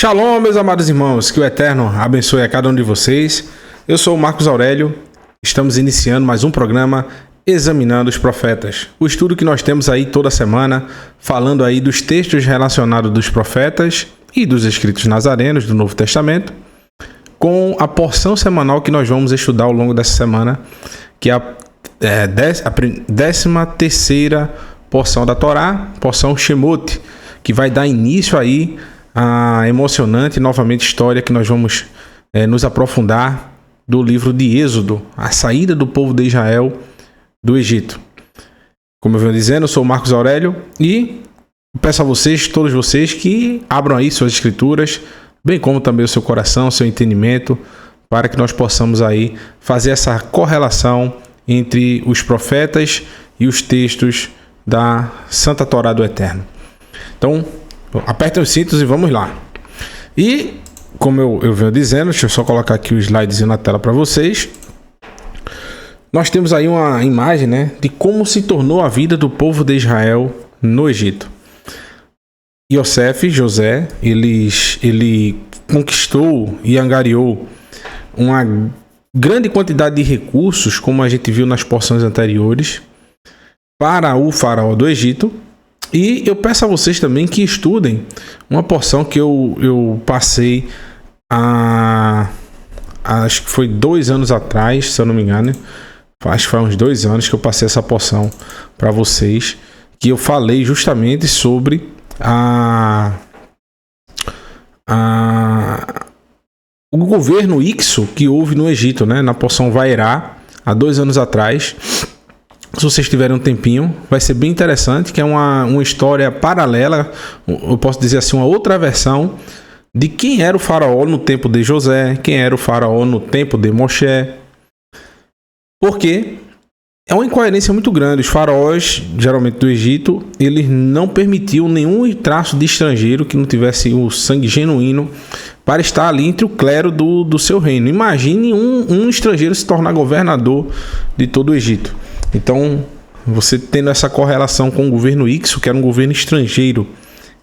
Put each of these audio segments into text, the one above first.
Shalom, meus amados irmãos, que o Eterno abençoe a cada um de vocês. Eu sou o Marcos Aurélio, estamos iniciando mais um programa Examinando os Profetas. O estudo que nós temos aí toda semana, falando aí dos textos relacionados dos profetas e dos escritos nazarenos do Novo Testamento, com a porção semanal que nós vamos estudar ao longo dessa semana, que é a 13ª porção da Torá, porção Shemot, que vai dar início aí a emocionante novamente história que nós vamos nos aprofundar do livro de Êxodo, a saída do povo de Israel do Egito. Como eu venho dizendo, eu sou o Marcos Aurélio e peço a vocês, todos vocês, que abram aí suas escrituras, bem como também o seu coração, seu entendimento, para que nós possamos aí fazer essa correlação entre os profetas e os textos da Santa Torá do Eterno. Então, apertem os cintos e vamos lá. E, como eu venho dizendo, deixa eu só colocar aqui o slidezinho na tela para vocês. Nós temos aí uma imagem, né, de como se tornou a vida do povo de Israel no Egito. José, ele conquistou e angariou uma grande quantidade de recursos, como a gente viu nas porções anteriores, para o faraó do Egito. E eu peço a vocês também que estudem uma porção que eu passei acho que foi 2 anos atrás, se eu não me engano. Acho que foi uns 2 anos que eu passei essa porção para vocês, que eu falei justamente sobre o governo Ixo que houve no Egito, né? Na porção Vairá, há 2 anos atrás. Se vocês tiverem um tempinho, vai ser bem interessante, que é uma história paralela, eu posso dizer assim, uma outra versão de quem era o faraó no tempo de José, quem era o faraó no tempo de Moshe. Porque é uma incoerência muito grande. Os faraós, geralmente do Egito, eles não permitiam nenhum traço de estrangeiro que não tivesse o sangue genuíno para estar ali entre o clero do seu reino. Imagine um estrangeiro se tornar governador de todo o Egito. Então, você tendo essa correlação com o governo Ixo, que era um governo estrangeiro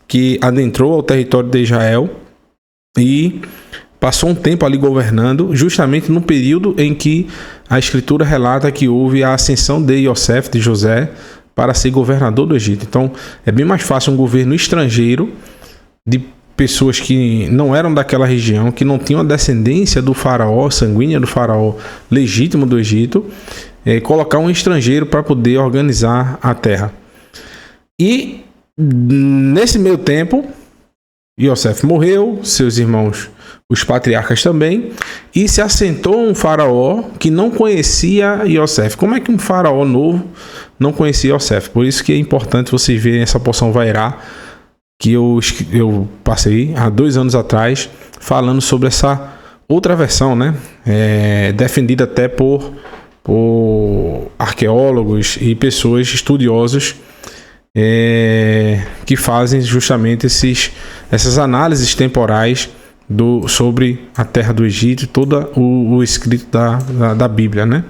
que adentrou ao território de Israel e passou um tempo ali governando, justamente no período em que a escritura relata que houve a ascensão de José, para ser governador do Egito. Então, é bem mais fácil um governo estrangeiro de pessoas que não eram daquela região, que não tinham a descendência do faraó, sanguínea do faraó legítimo do Egito, colocar um estrangeiro para poder organizar a terra. E nesse meio tempo, José morreu, seus irmãos, os patriarcas também, e se assentou um faraó que não conhecia José. Como é que um faraó novo não conhecia José? Por isso que é importante vocês verem essa porção Vairá, que eu passei há 2 anos atrás, falando sobre essa outra versão, né? Defendida até por arqueólogos e pessoas estudiosos que fazem justamente essas análises temporais sobre a terra do Egito e todo o escrito da Bíblia, né?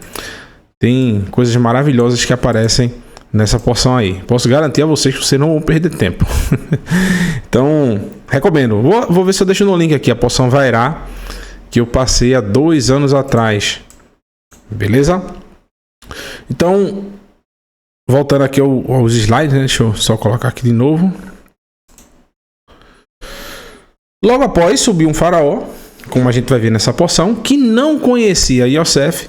Tem coisas maravilhosas que aparecem nessa porção aí. Posso garantir a vocês que vocês não vão perder tempo. Então, recomendo. Vou ver se eu deixo no link aqui a porção Vairá, que eu passei há 2 anos atrás. Beleza? Então, voltando aqui aos slides, né? Deixa eu só colocar aqui de novo. Logo após subiu um faraó, como a gente vai ver nessa porção, que não conhecia Yosef,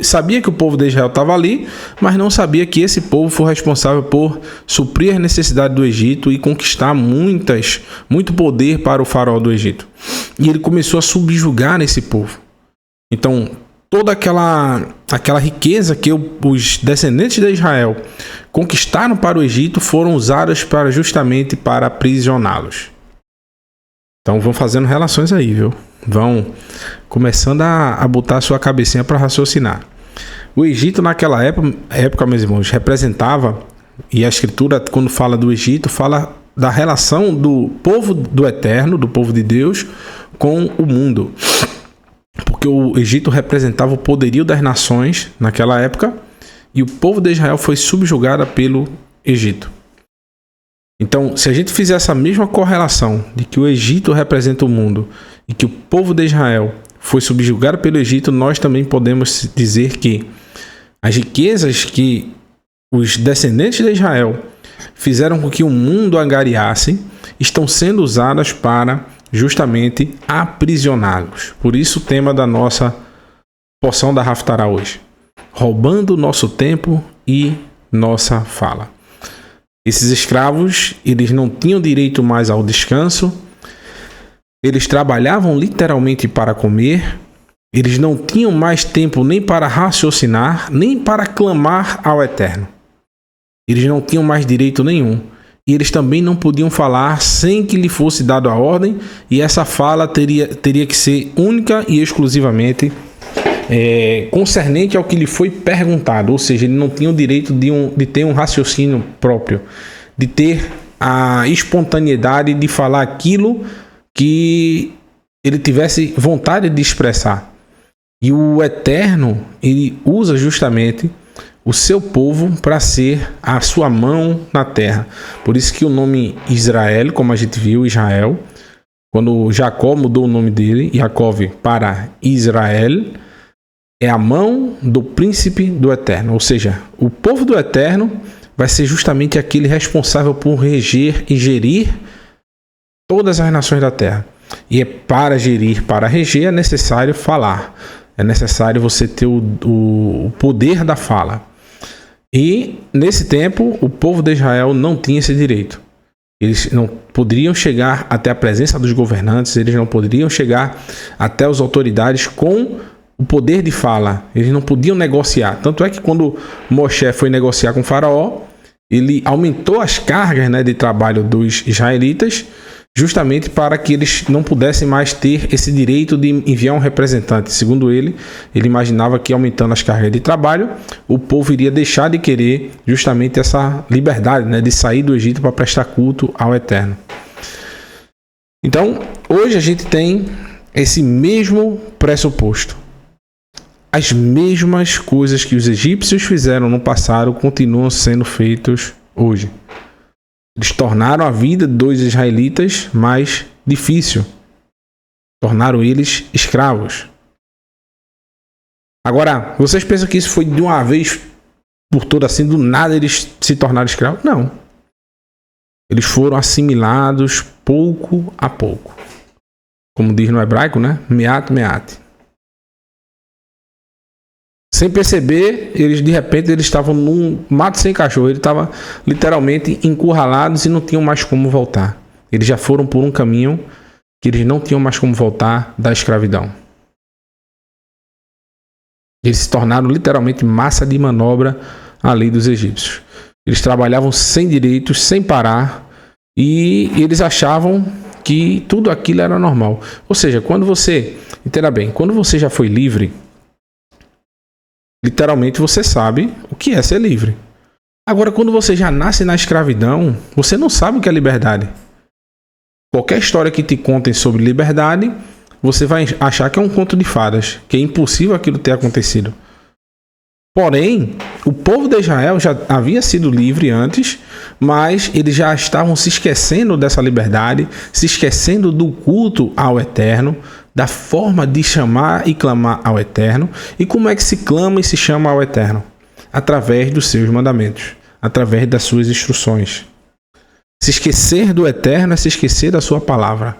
sabia que o povo de Israel estava ali, mas não sabia que esse povo foi responsável por suprir as necessidades do Egito e conquistar muito poder para o faraó do Egito. E ele começou a subjugar esse povo. Então, toda aquela riqueza que os descendentes de Israel conquistaram para o Egito foram usadas justamente para aprisioná-los. Então vão fazendo relações aí, viu? Vão começando a botar a sua cabecinha para raciocinar. O Egito naquela época, meus irmãos, representava, e a escritura quando fala do Egito, fala da relação do povo do Eterno, do povo de Deus, com o mundo. Porque o Egito representava o poderio das nações naquela época, e o povo de Israel foi subjugado pelo Egito. Então, se a gente fizer essa mesma correlação de que o Egito representa o mundo e que o povo de Israel foi subjugado pelo Egito, nós também podemos dizer que as riquezas que os descendentes de Israel fizeram com que o mundo angariasse estão sendo usadas para justamente aprisioná-los. Por isso o tema da nossa porção da Haftará hoje: roubando nosso tempo e nossa fala. Esses escravos, eles não tinham direito mais ao descanso, eles trabalhavam literalmente para comer, eles não tinham mais tempo nem para raciocinar, nem para clamar ao Eterno. Eles não tinham mais direito nenhum. E eles também não podiam falar sem que lhe fosse dado a ordem, e essa fala teria que ser única e exclusivamente concernente ao que lhe foi perguntado. Ou seja, ele não tinha o direito de ter um raciocínio próprio, de ter a espontaneidade de falar aquilo que ele tivesse vontade de expressar. E o Eterno, ele usa justamente o seu povo para ser a sua mão na terra. Por isso que o nome Israel, como a gente viu, Israel, quando Jacó mudou o nome dele, Jacove, para Israel, é a mão do príncipe do Eterno. Ou seja, o povo do Eterno vai ser justamente aquele responsável por reger e gerir todas as nações da terra. E é para gerir, para reger, é necessário falar. É necessário você ter o poder da fala. E nesse tempo, o povo de Israel não tinha esse direito. Eles não poderiam chegar até a presença dos governantes, eles não poderiam chegar até as autoridades com o poder de fala. Eles não podiam negociar. Tanto é que quando Moshe foi negociar com o faraó, ele aumentou as cargas, de trabalho dos israelitas, justamente para que eles não pudessem mais ter esse direito de enviar um representante. Segundo ele imaginava que aumentando as cargas de trabalho, o povo iria deixar de querer justamente essa liberdade, de sair do Egito para prestar culto ao Eterno. Então, hoje a gente tem esse mesmo pressuposto. As mesmas coisas que os egípcios fizeram no passado continuam sendo feitas hoje. Eles tornaram a vida dos israelitas mais difícil. Tornaram eles escravos. Agora, vocês pensam que isso foi de uma vez por todas assim, do nada eles se tornaram escravos? Não. Eles foram assimilados pouco a pouco. Como diz no hebraico, meat, meat. Sem perceber, de repente eles estavam num mato sem cachorro. Eles estavam literalmente encurralados e não tinham mais como voltar. Eles já foram por um caminho que eles não tinham mais como voltar da escravidão. Eles se tornaram literalmente massa de manobra ali dos egípcios. Eles trabalhavam sem direitos, sem parar, e eles achavam que tudo aquilo era normal. Ou seja, quando você já foi livre, literalmente você sabe o que é ser livre. Agora, quando você já nasce na escravidão, você não sabe o que é liberdade. Qualquer história que te contem sobre liberdade, você vai achar que é um conto de fadas, que é impossível aquilo ter acontecido. Porém, o povo de Israel já havia sido livre antes, mas eles já estavam se esquecendo dessa liberdade, se esquecendo do culto ao Eterno, da forma de chamar e clamar ao Eterno. E como é que se clama e se chama ao Eterno? Através dos seus mandamentos, através das suas instruções. Se esquecer do Eterno é se esquecer da sua palavra.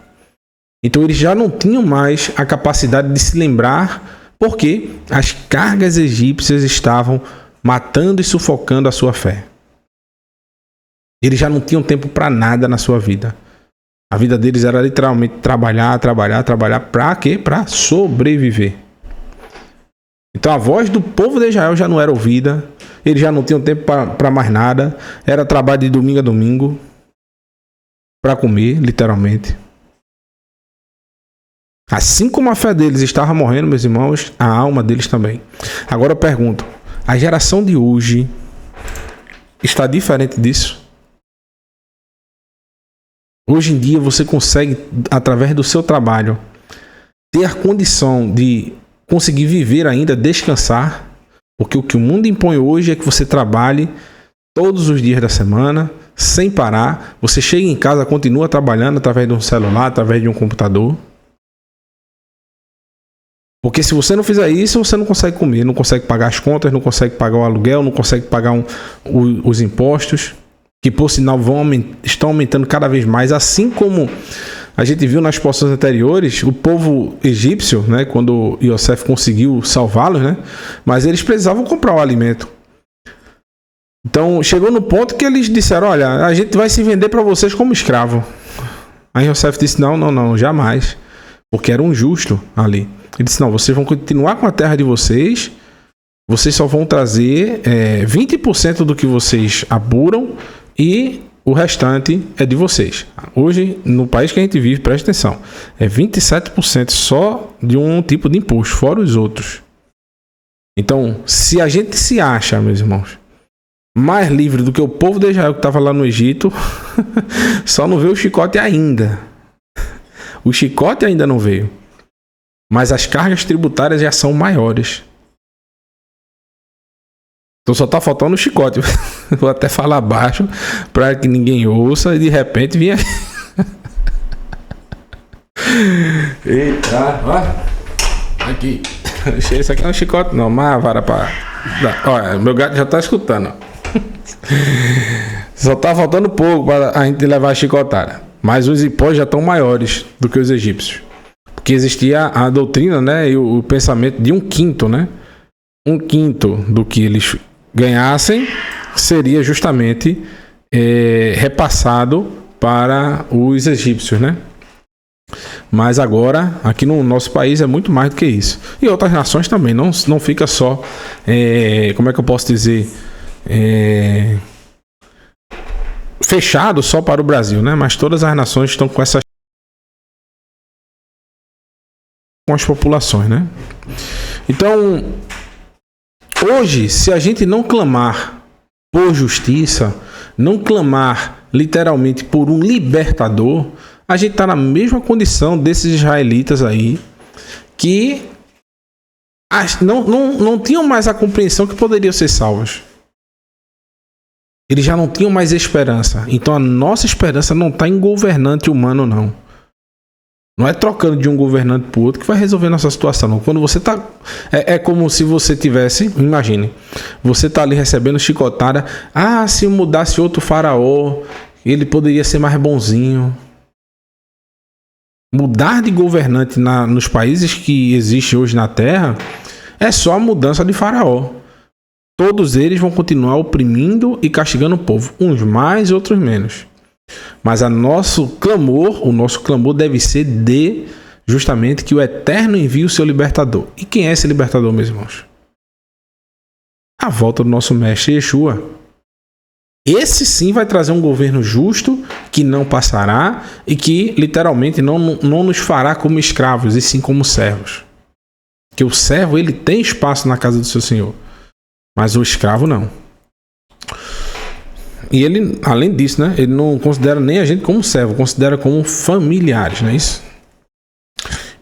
Então eles já não tinham mais a capacidade de se lembrar, porque as cargas egípcias estavam matando e sufocando a sua fé. Eles já não tinham tempo para nada na sua vida. A vida deles era literalmente trabalhar. Para quê? Para sobreviver. Então a voz do povo de Israel já não era ouvida. Eles já não tinham tempo para mais nada. Era trabalho de domingo a domingo. Para comer, literalmente. Assim como a fé deles estava morrendo, meus irmãos, a alma deles também. Agora eu pergunto, a geração de hoje está diferente disso? Hoje em dia você consegue, através do seu trabalho, ter a condição de conseguir viver ainda, descansar, porque o que o mundo impõe hoje é que você trabalhe todos os dias da semana, sem parar. Você chega em casa, continua trabalhando através de um celular, através de um computador. Porque se você não fizer isso, você não consegue comer, não consegue pagar as contas, não consegue pagar o aluguel, não consegue pagar os impostos, que por sinal estão aumentando cada vez mais, assim como a gente viu nas porções anteriores, o povo egípcio, né, quando Iosef conseguiu salvá-los, né, mas eles precisavam comprar o alimento. Então chegou no ponto que eles disseram: olha, a gente vai se vender para vocês como escravo. Aí Iosef disse: não, jamais, porque era um justo ali. Ele disse: não, vocês vão continuar com a terra de vocês, vocês só vão trazer 20% do que vocês apuram e o restante é de vocês. Hoje, no país que a gente vive, presta atenção, é 27% só de um tipo de imposto, fora os outros. Então, se a gente se acha, meus irmãos, mais livre do que o povo de Israel que estava lá no Egito, só não veio o chicote ainda. O chicote ainda não veio. Mas as cargas tributárias já são maiores. Então só tá faltando o chicote. Vou até falar baixo para que ninguém ouça e de repente vinha. Eita, ó. Aqui. Esse aqui não é um chicote, não, mas a vara para. Olha, meu gato já tá escutando. Só tá faltando pouco para a gente levar a chicotada. Mas os impostos já estão maiores do que os egípcios. Porque existia a doutrina, né, e o pensamento de 1/5, né? 1/5 do que eles ganhassem seria justamente repassado para os egípcios, né? Mas agora, aqui no nosso país é muito mais do que isso. E outras nações também, não fica só, como é que eu posso dizer, fechado só para o Brasil, né? Mas todas as nações estão com essas, com as populações, né? Então, hoje, se a gente não clamar por justiça, não clamar literalmente por um libertador, a gente está na mesma condição desses israelitas aí, que não tinham mais a compreensão que poderiam ser salvos. Eles já não tinham mais esperança. Então a nossa esperança não está em governante humano, não. Não é trocando de um governante para o outro que vai resolver nossa situação, não. Quando você está... É como se você tivesse... Imagine. Você está ali recebendo chicotada. Ah, se mudasse outro faraó, ele poderia ser mais bonzinho. Mudar de governante nos países que existem hoje na Terra é só a mudança de faraó. Todos eles vão continuar oprimindo e castigando o povo. Uns mais, outros menos. Mas o nosso clamor deve ser de justamente que o Eterno envie o seu libertador. E quem é esse libertador, meus irmãos? A volta do nosso mestre Yeshua. Esse sim vai trazer um governo justo, que não passará e que literalmente não nos fará como escravos, e sim como servos. Porque o servo, ele tem espaço na casa do seu senhor, mas o escravo não. E ele, além disso, né, ele não considera nem a gente como servo, considera como familiares, não é isso?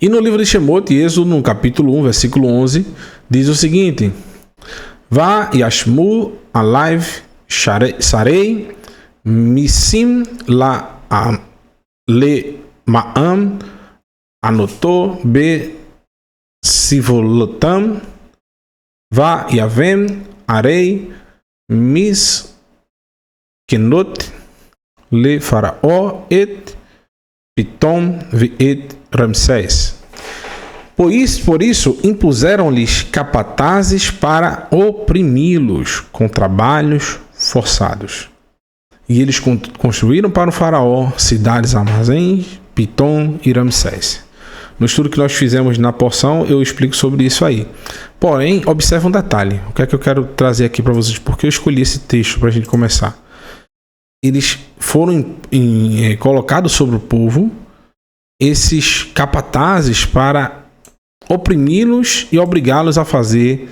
E no livro de Shemot, Êxodo, no capítulo 1, versículo 11, diz o seguinte: Vá Yashmu alaiv sarei misim la le ma'am anoto be sivolotam va yavem arei mis kenot le faraó et pitom et Ramsés. Por isso impuseram-lhes capatazes para oprimi-los com trabalhos forçados. E eles construíram para o faraó cidades, armazéns, Pitom e Ramsés. No estudo que nós fizemos na porção, eu explico sobre isso aí. Porém, observe um detalhe. O que é que eu quero trazer aqui para vocês? Porque eu escolhi esse texto para a gente começar. Eles foram colocados sobre o povo esses capatazes para oprimi-los e obrigá-los a fazer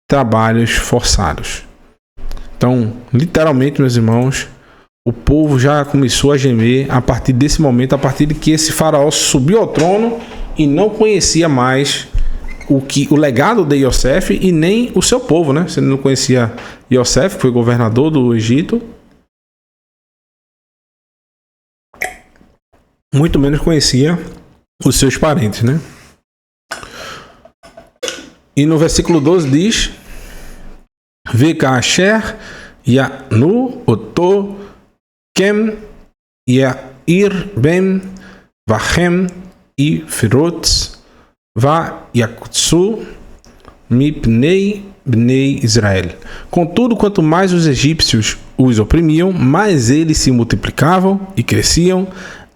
trabalhos forçados. Então, literalmente, meus irmãos, o povo já começou a gemer a partir desse momento, a partir de que esse faraó subiu ao trono e não conhecia mais o legado de Iosef e nem o seu povo, né? Se ele não conhecia Iosef, que foi governador do Egito, muito menos conhecia os seus parentes, né? E no versículo 12 diz: Vekasher Yanu Oto Kem Yair Ben Vachem e Firotz Va Yakutsu Mipnei Bnei Israel. Contudo, quanto mais os egípcios os oprimiam, mais eles se multiplicavam e cresciam,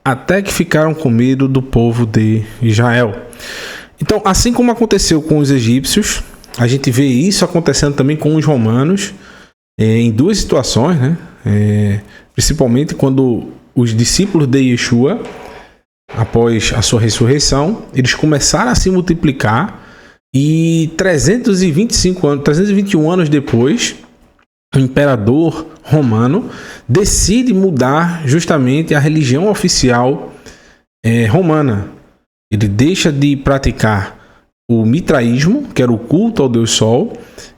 até que ficaram com medo do povo de Israel. Então, assim como aconteceu com os egípcios, a gente vê isso acontecendo também com os romanos, em duas situações, né? Principalmente quando os discípulos de Yeshua, após a sua ressurreição, eles começaram a se multiplicar e 321 anos depois, o imperador romano decide mudar justamente a religião oficial romana. Ele deixa de praticar o mitraísmo, que era o culto ao Deus Sol,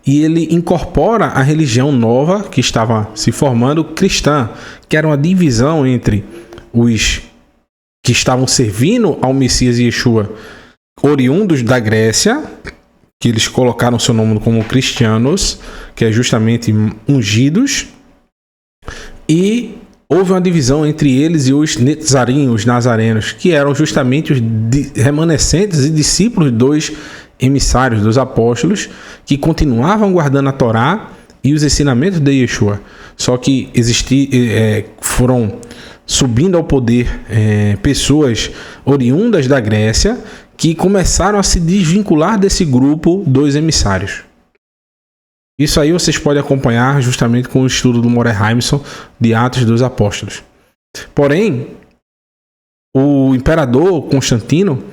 e ele incorpora a religião nova que estava se formando, cristã, que era uma divisão entre os que estavam servindo ao Messias Yeshua, oriundos da Grécia, que eles colocaram seu nome como cristianos, que é justamente ungidos, e houve uma divisão entre eles e os netzarim, os nazarenos, que eram justamente os remanescentes e discípulos dos emissários, dos apóstolos, que continuavam guardando a Torá e os ensinamentos de Yeshua. Só que foram subindo ao poder pessoas oriundas da Grécia que começaram a se desvincular desse grupo dos emissários. Isso aí vocês podem acompanhar justamente com o estudo do Moreh Haimson de Atos dos Apóstolos. Porém, o imperador Constantino,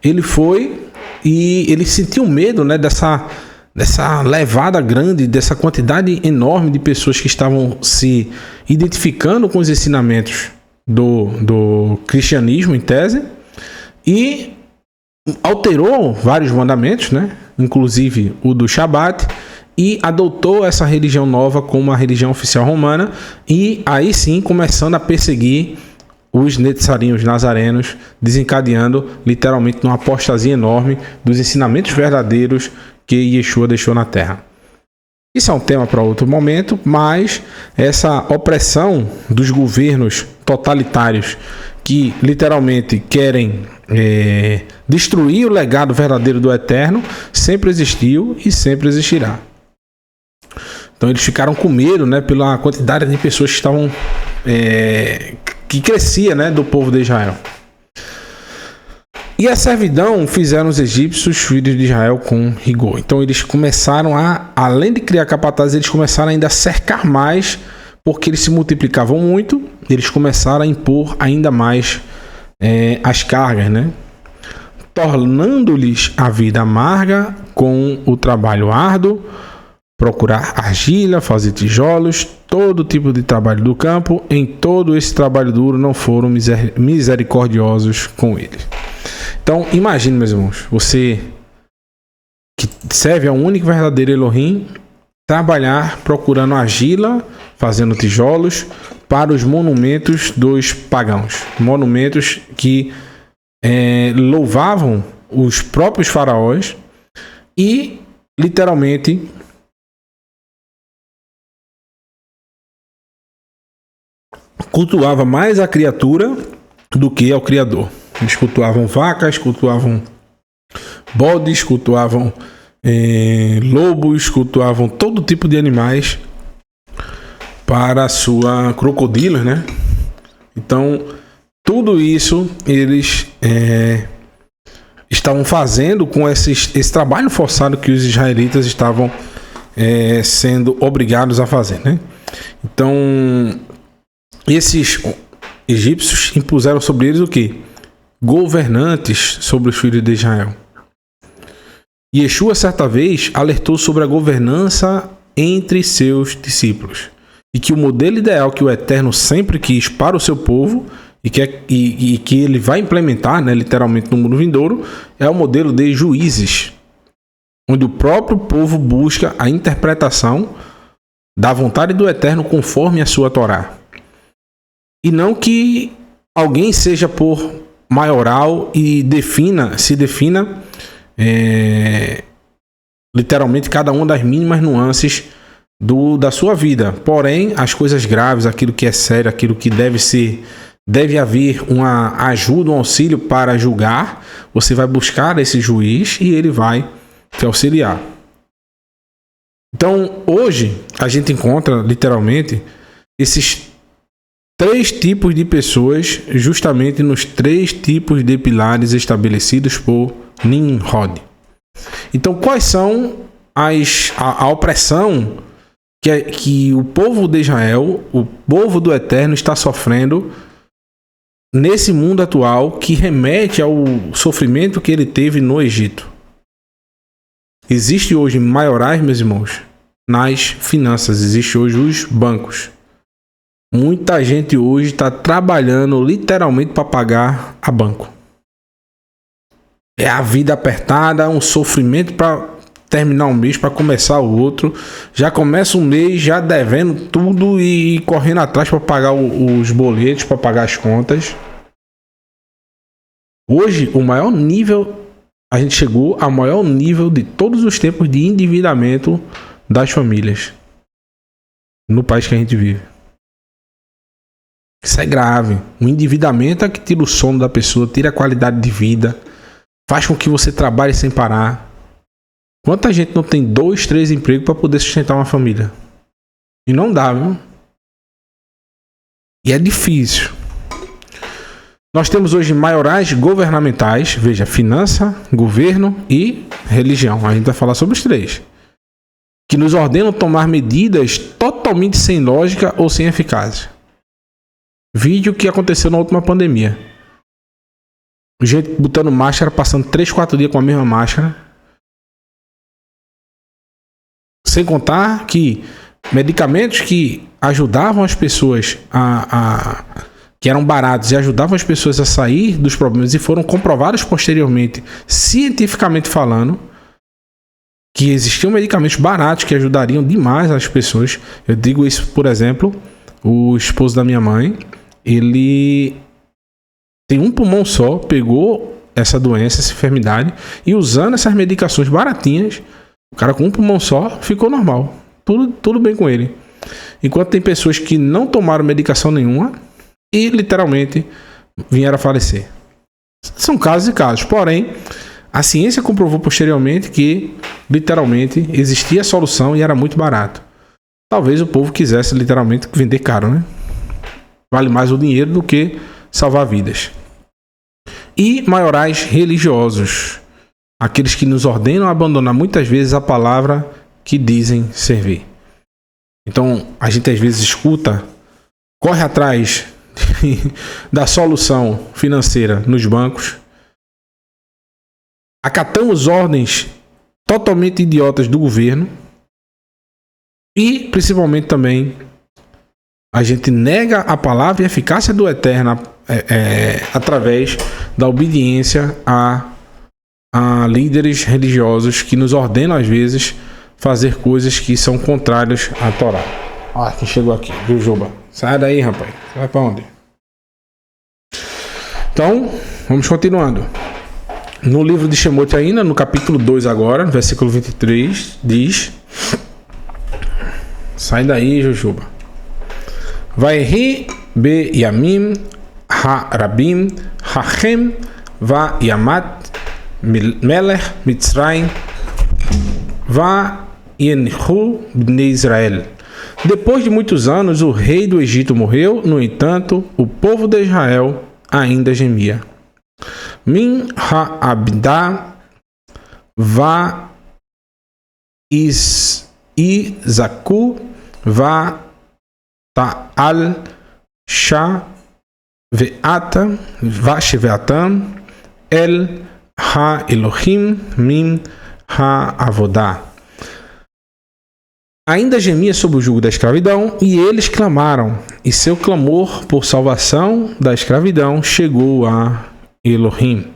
ele foi e ele sentiu medo, né, dessa levada grande, dessa quantidade enorme de pessoas que estavam se identificando com os ensinamentos do cristianismo, em tese, e alterou vários mandamentos, né, inclusive o do Shabat, e adotou essa religião nova como a religião oficial romana, e aí sim começando a perseguir os netzarim, os nazarenos, desencadeando literalmente uma apostasia enorme dos ensinamentos verdadeiros que Yeshua deixou na terra. Isso é um tema para outro momento, mas essa opressão dos governos totalitários que literalmente querem destruir o legado verdadeiro do Eterno sempre existiu e sempre existirá. Então eles ficaram com medo, né, pela quantidade de pessoas que estavam que crescia, né, do povo de Israel. E a servidão fizeram os egípcios, filhos de Israel, com rigor. Então eles começaram além de criar capatazes, eles começaram ainda a cercar mais, porque eles se multiplicavam muito, eles começaram a impor ainda mais as cargas, né, tornando-lhes a vida amarga com o trabalho árduo, procurar argila, fazer tijolos, todo tipo de trabalho do campo. Em todo esse trabalho duro não foram misericordiosos com eles. Então imagine, meus irmãos, você que serve ao único verdadeiro Elohim, trabalhar procurando argila, fazendo tijolos para os monumentos dos pagãos, monumentos que louvavam os próprios faraós e literalmente cultuava mais a criatura do que ao Criador. Eles cultuavam vacas, cultuavam bodes, cultuavam lobos, cultuavam todo tipo de animais para a sua crocodilos, né? Então, tudo isso eles estavam fazendo com esse trabalho forçado que os israelitas estavam sendo obrigados a fazer, né? Então, esses egípcios impuseram sobre eles o quê? Governantes sobre os filhos de Israel. Yeshua, certa vez, alertou sobre a governança entre seus discípulos e que o modelo ideal que o Eterno sempre quis para o seu povo e que ele vai implementar, né, literalmente no mundo vindouro, é o modelo de juízes, onde o próprio povo busca a interpretação da vontade do Eterno conforme a sua Torá. E não que alguém seja por maioral e se defina literalmente cada uma das mínimas nuances da sua vida. Porém, as coisas graves, aquilo que é sério, aquilo que deve haver uma ajuda, um auxílio para julgar, você vai buscar esse juiz e ele vai te auxiliar. Então, hoje, a gente encontra literalmente esses 3 tipos de pessoas, justamente nos 3 tipos de pilares estabelecidos por Nimrod. Então, quais são a opressão que o povo de Israel, o povo do Eterno, está sofrendo nesse mundo atual, que remete ao sofrimento que ele teve no Egito? Existe hoje maiorais, meus irmãos, nas finanças. Existe hoje os bancos. Muita gente hoje está trabalhando literalmente para pagar a banco. É a vida apertada, um sofrimento para terminar um mês, para começar o outro. Já começa um mês já devendo tudo e correndo atrás para pagar os boletos, para pagar as contas. Hoje, o maior nível, a gente chegou ao maior nível de todos os tempos de endividamento das famílias no país que a gente vive. Isso é grave. O endividamento é que tira o sono da pessoa, tira a qualidade de vida, faz com que você trabalhe sem parar. Quanta gente não tem 2, 3 empregos para poder sustentar uma família? E não dá, viu? E é difícil. Nós temos hoje maiorais governamentais, veja, finança, governo e religião. A gente vai falar sobre os 3. Que nos ordenam tomar medidas totalmente sem lógica ou sem eficácia. Vídeo que aconteceu na última pandemia. Gente botando máscara, passando 3, 4 dias com a mesma máscara. Sem contar que medicamentos que ajudavam as pessoas que eram baratos e ajudavam as pessoas a sair dos problemas e foram comprovados posteriormente, cientificamente falando, que existiam medicamentos baratos que ajudariam demais as pessoas. Eu digo isso, por exemplo, o esposo da minha mãe, ele tem um pulmão só, pegou essa doença, essa enfermidade, e usando essas medicações baratinhas, o cara com um pulmão só ficou normal. Tudo bem com ele. Enquanto tem pessoas que não tomaram medicação nenhuma e literalmente vieram a falecer. São casos e casos. Porém, a ciência comprovou posteriormente que literalmente existia a solução e era muito barato. Talvez o povo quisesse literalmente vender caro, né? Vale mais o dinheiro do que salvar vidas. E maiorais religiosos, aqueles que nos ordenam a abandonar muitas vezes a palavra que dizem servir. Então, a gente às vezes escuta, corre atrás da solução financeira nos bancos, acatamos ordens totalmente idiotas do governo e, principalmente também, a gente nega a palavra e a eficácia do Eterno através da obediência a líderes religiosos que nos ordenam, às vezes, fazer coisas que são contrárias à Torá. Ah, quem chegou aqui? Jujuba. Sai daí, rapaz. Você vai pra onde? Então, vamos continuando. No livro de Shemot ainda, no capítulo 2 agora, versículo 23, diz... Sai daí, Jujuba. Vayhi be yamim ha-rabim hachem va yamat melech Mitzrayim va yenhu bnei Israel. Depois de muitos anos, o rei do Egito morreu. No entanto, o povo de Israel ainda gemia. Min ha-abda va izaku va ta'al sha ve'ata va sheve'atam el ha-Elohim min ha-avodah. Ainda gemia sob o jugo da escravidão, e eles clamaram, e seu clamor por salvação da escravidão chegou a Elohim.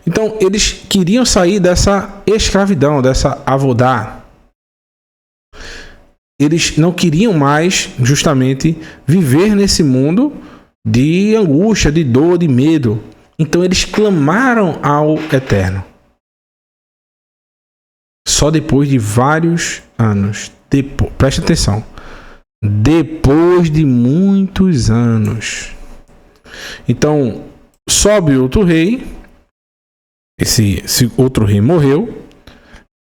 Então, eles queriam sair dessa escravidão, dessa avodá. Eles não queriam mais, justamente, viver nesse mundo de angústia, de dor, de medo. Então eles clamaram ao Eterno. Só depois de vários anos. Preste atenção. Depois de muitos anos. Então, sobe outro rei. Esse outro rei morreu.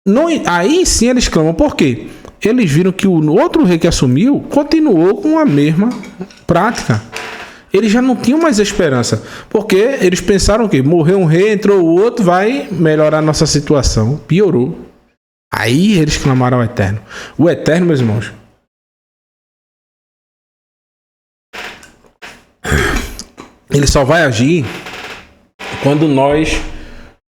Não, aí sim eles clamam. Por quê? Eles viram que o outro rei que assumiu continuou com a mesma prática. Eles já não tinham mais esperança. Porque eles pensaram que morreu um rei, entrou o outro, vai melhorar a nossa situação. Piorou. Aí eles clamaram ao Eterno. O Eterno, meus irmãos, ele só vai agir quando nós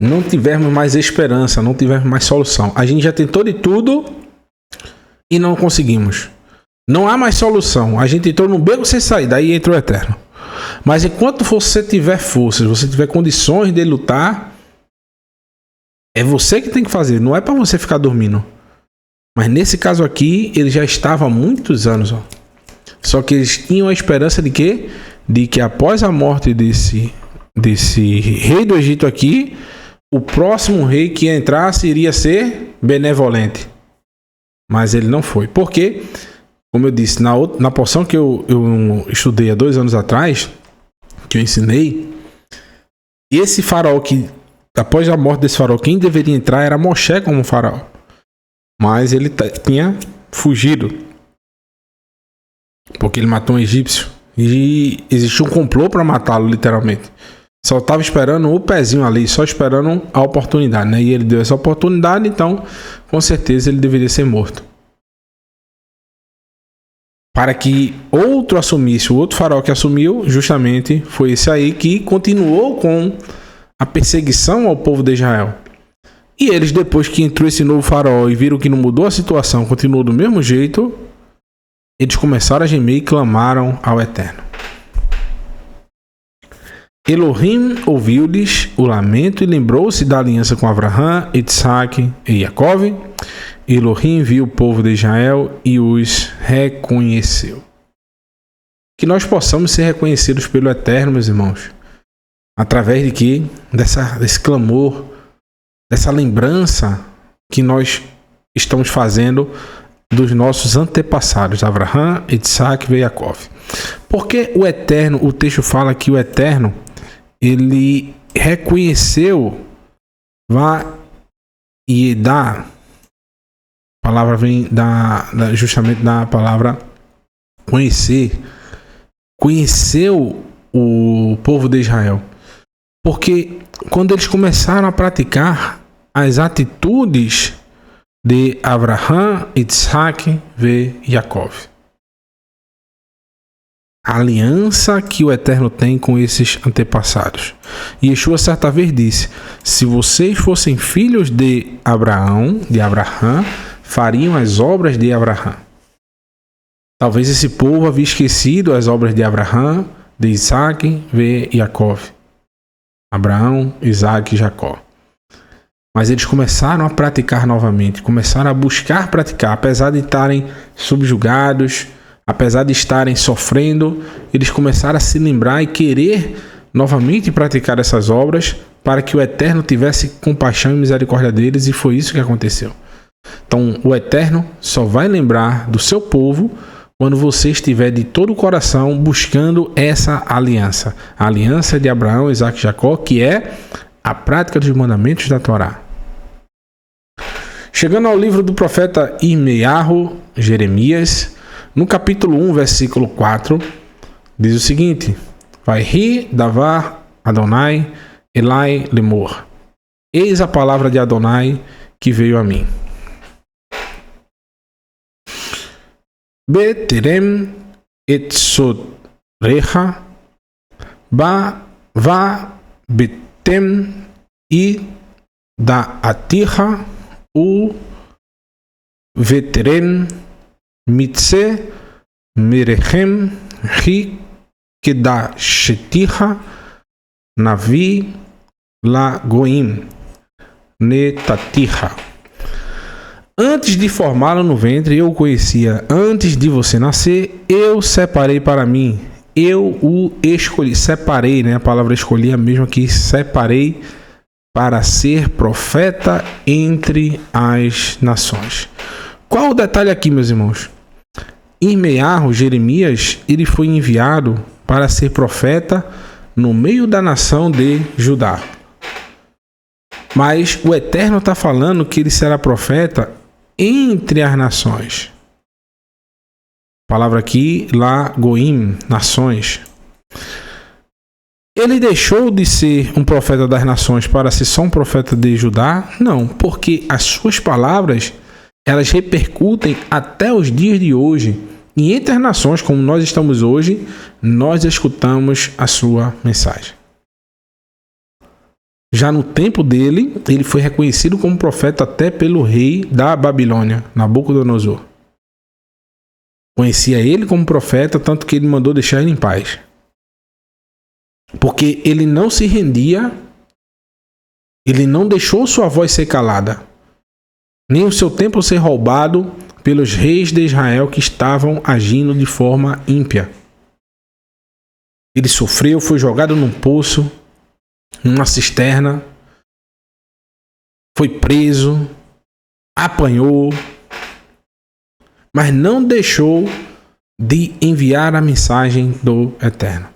não tivermos mais esperança, não tivermos mais solução. A gente já tentou de tudo e não conseguimos. Não há mais solução. A gente entrou num beco sem sair, daí entra o Eterno. Mas enquanto você tiver forças, você tiver condições de lutar, é você que tem que fazer, não é para você ficar dormindo. Mas nesse caso aqui, ele já estava há muitos anos. Só que eles tinham a esperança de quê? De que após a morte desse rei do Egito aqui, o próximo rei que entrasse iria ser benevolente. Mas ele não foi. Por quê? Como eu disse, na porção que eu estudei há 2 anos atrás, que eu ensinei, esse faraó que, após a morte desse faraó, quem deveria entrar era Moshe como faraó. Mas ele tinha fugido. Porque ele matou um egípcio. E existiu um complô para matá-lo, literalmente. Só estava esperando o pezinho ali, só esperando a oportunidade, né? E ele deu essa oportunidade, então, com certeza, ele deveria ser morto. Para que outro assumisse, o outro faraó que assumiu, justamente foi esse aí que continuou com a perseguição ao povo de Israel. E eles, depois que entrou esse novo faraó e viram que não mudou a situação, continuou do mesmo jeito, eles começaram a gemer e clamaram ao Eterno. Elohim ouviu-lhes o lamento e lembrou-se da aliança com Abraão, Isaac e Jacó. Elohim viu o povo de Israel e os reconheceu. Que nós possamos ser reconhecidos pelo Eterno, meus irmãos. Através de quê? Desse clamor, dessa lembrança que nós estamos fazendo dos nossos antepassados, Abraão, Isaac e Jacó. Porque o Eterno, o texto fala que o Eterno, ele reconheceu, e dá, a palavra vem justamente da palavra conhecer, conheceu o povo de Israel. Porque quando eles começaram a praticar as atitudes de Abraão, Isaac e Jacó, a aliança que o Eterno tem com esses antepassados. E Yeshua certa vez disse: se vocês fossem filhos de Abraão, fariam as obras de Abraão. Talvez esse povo havia esquecido as obras de Abraão, de Isaac e Jacó. Abraão, Isaac e Jacó. Mas eles começaram a praticar novamente, começaram a buscar praticar, apesar de estarem subjugados, apesar de estarem sofrendo, eles começaram a se lembrar e querer novamente praticar essas obras para que o Eterno tivesse compaixão e misericórdia deles, e foi isso que aconteceu. Então, o Eterno só vai lembrar do seu povo quando você estiver de todo o coração buscando essa aliança. A aliança de Abraão, Isaac e Jacó, que é a prática dos mandamentos da Torá. Chegando ao livro do profeta Irmiyahu, Jeremias, no capítulo 1, versículo 4, diz o seguinte: Vaihi davar Adonai Elai lemor. Eis a palavra de Adonai que veio a mim. Beterem etsorecha va betem e da atiha u veterem mitse merechem ri kedashetiha navi la goim netatiha. Antes de formá-lo no ventre, eu o conhecia. Antes de você nascer, eu separei para mim. eu o escolhi, separei, né? A palavra escolhi é a mesma que separei para ser profeta entre as nações. Qual o detalhe aqui, meus irmãos? Irmearro, Jeremias, ele foi enviado para ser profeta no meio da nação de Judá. Mas o Eterno está falando que ele será profeta entre as nações. A palavra aqui, lá, goim, nações. Ele deixou de ser um profeta das nações para ser só um profeta de Judá? Não, porque as suas palavras, elas repercutem até os dias de hoje. E entre as nações, como nós estamos hoje, nós escutamos a sua mensagem. Já no tempo dele, ele foi reconhecido como profeta até pelo rei da Babilônia, Nabucodonosor. Conhecia ele como profeta, tanto que ele mandou deixar ele em paz. Porque ele não se rendia, ele não deixou sua voz ser calada, nem o seu templo ser roubado pelos reis de Israel que estavam agindo de forma ímpia. Ele sofreu, foi jogado num poço, numa cisterna, foi preso, apanhou, mas não deixou de enviar a mensagem do Eterno.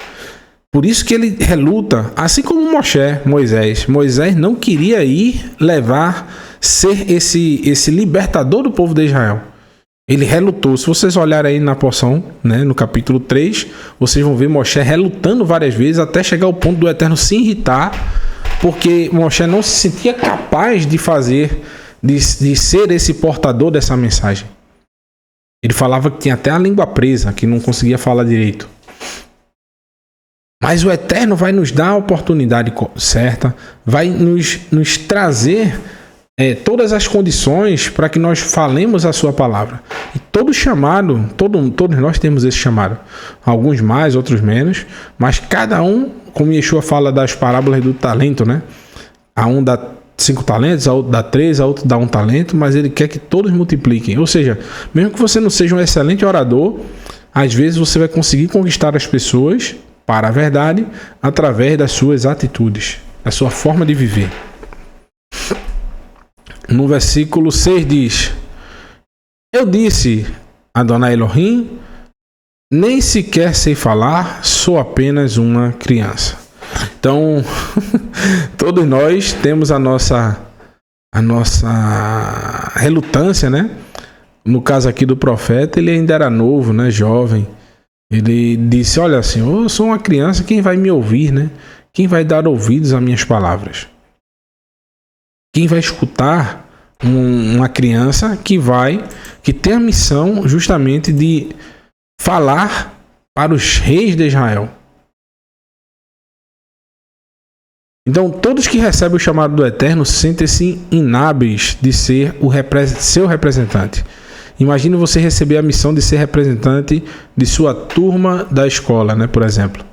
Por isso que ele reluta, assim como Moisés. Moisés não queria ir ser esse libertador do povo de Israel. Ele relutou. Se vocês olharem aí na porção, né, no capítulo 3, vocês vão ver Moisés relutando várias vezes até chegar ao ponto do Eterno se irritar, porque Moisés não se sentia capaz de ser esse portador dessa mensagem. Ele falava que tinha até a língua presa, que não conseguia falar direito. Mas o Eterno vai nos dar a oportunidade certa, vai nos trazer todas as condições para que nós falemos a sua palavra. E todo chamado, todos nós temos esse chamado. Alguns mais, outros menos, mas cada um, como Yeshua fala das parábolas do talento, né? A um dá 5 talentos, a outro dá 3, a outro dá 1 talento, mas ele quer que todos multipliquem. Ou seja, mesmo que você não seja um excelente orador, às vezes você vai conseguir conquistar as pessoas para a verdade através das suas atitudes, da sua forma de viver. No versículo 6 diz: eu disse, Adonai Elohim, nem sequer sei falar, sou apenas uma criança. Então, todos nós temos a nossa relutância, né? No caso aqui do profeta, ele ainda era novo, né? Jovem. Ele disse, olha, Senhor, eu sou uma criança, quem vai me ouvir, né? Quem vai dar ouvidos às minhas palavras? Quem vai escutar uma criança que tem a missão justamente de falar para os reis de Israel? Então, todos que recebem o chamado do Eterno sentem-se inábeis de ser seu representante. Imagine você receber a missão de ser representante de sua turma da escola, né, por exemplo,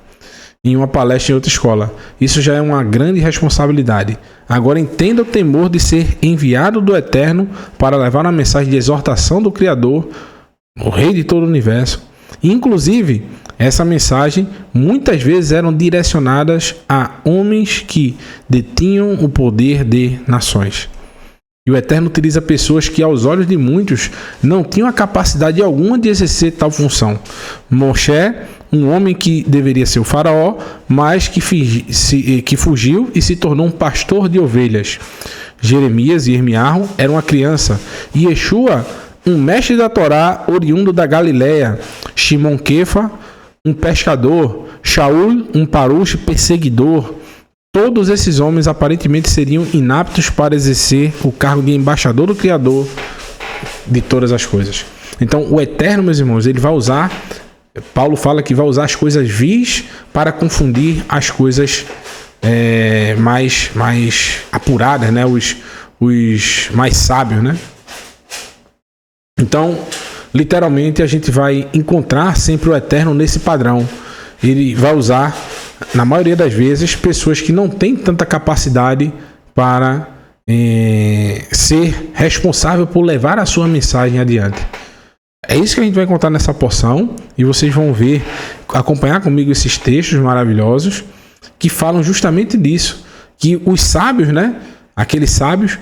em uma palestra em outra escola. Isso já é uma grande responsabilidade. Agora entenda o temor de ser enviado do Eterno para levar uma mensagem de exortação do Criador, o Rei de todo o universo. Inclusive, essa mensagem muitas vezes eram direcionadas a homens que detinham o poder de nações. E o Eterno utiliza pessoas que, aos olhos de muitos, não tinham a capacidade alguma de exercer tal função. Moshe, um homem que deveria ser o faraó, mas que fugiu e se tornou um pastor de ovelhas. Jeremias e Irmiarro eram uma criança. E Yeshua, um mestre da Torá, oriundo da Galileia. Shimon Kefa, um pescador. Shaul, um parush perseguidor. Todos esses homens aparentemente seriam inaptos para exercer o cargo de embaixador do Criador de todas as coisas. Então, o Eterno, meus irmãos, ele vai usar, Paulo fala que vai usar as coisas vis para confundir as coisas mais apuradas, né? Os mais sábios, né? Então, literalmente, a gente vai encontrar sempre o Eterno nesse padrão. Ele vai usar, na maioria das vezes, pessoas que não têm tanta capacidade para ser responsável por levar a sua mensagem adiante. É isso que a gente vai contar nessa porção, e vocês vão ver, acompanhar comigo esses textos maravilhosos que falam justamente disso, que os sábios, né, aqueles sábios,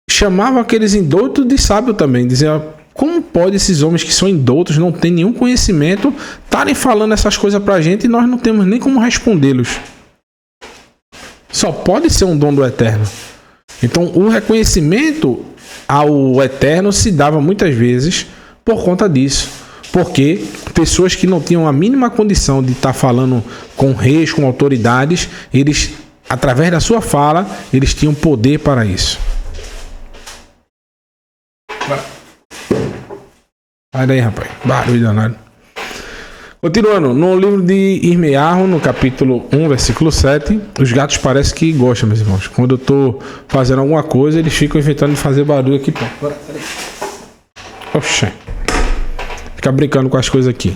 chamavam aqueles indoutos de sábio também, diziam: como pode esses homens que são indoutos, não têm nenhum conhecimento, estarem falando essas coisas pra gente e nós não temos nem como respondê-los? Só pode ser um dom do Eterno. Então o reconhecimento ao Eterno se dava muitas vezes por conta disso, porque pessoas que não tinham a mínima condição de estar falando com reis, com autoridades, eles, através da sua fala, eles tinham poder para isso. Sai daí, rapaz, barulho danado. Continuando, no livro de Irmearro, no capítulo 1, versículo 7, os gatos parecem que gostam, meus irmãos. Quando eu estou fazendo alguma coisa, eles ficam inventando fazer barulho aqui. Oxê. Fica brincando com as coisas aqui.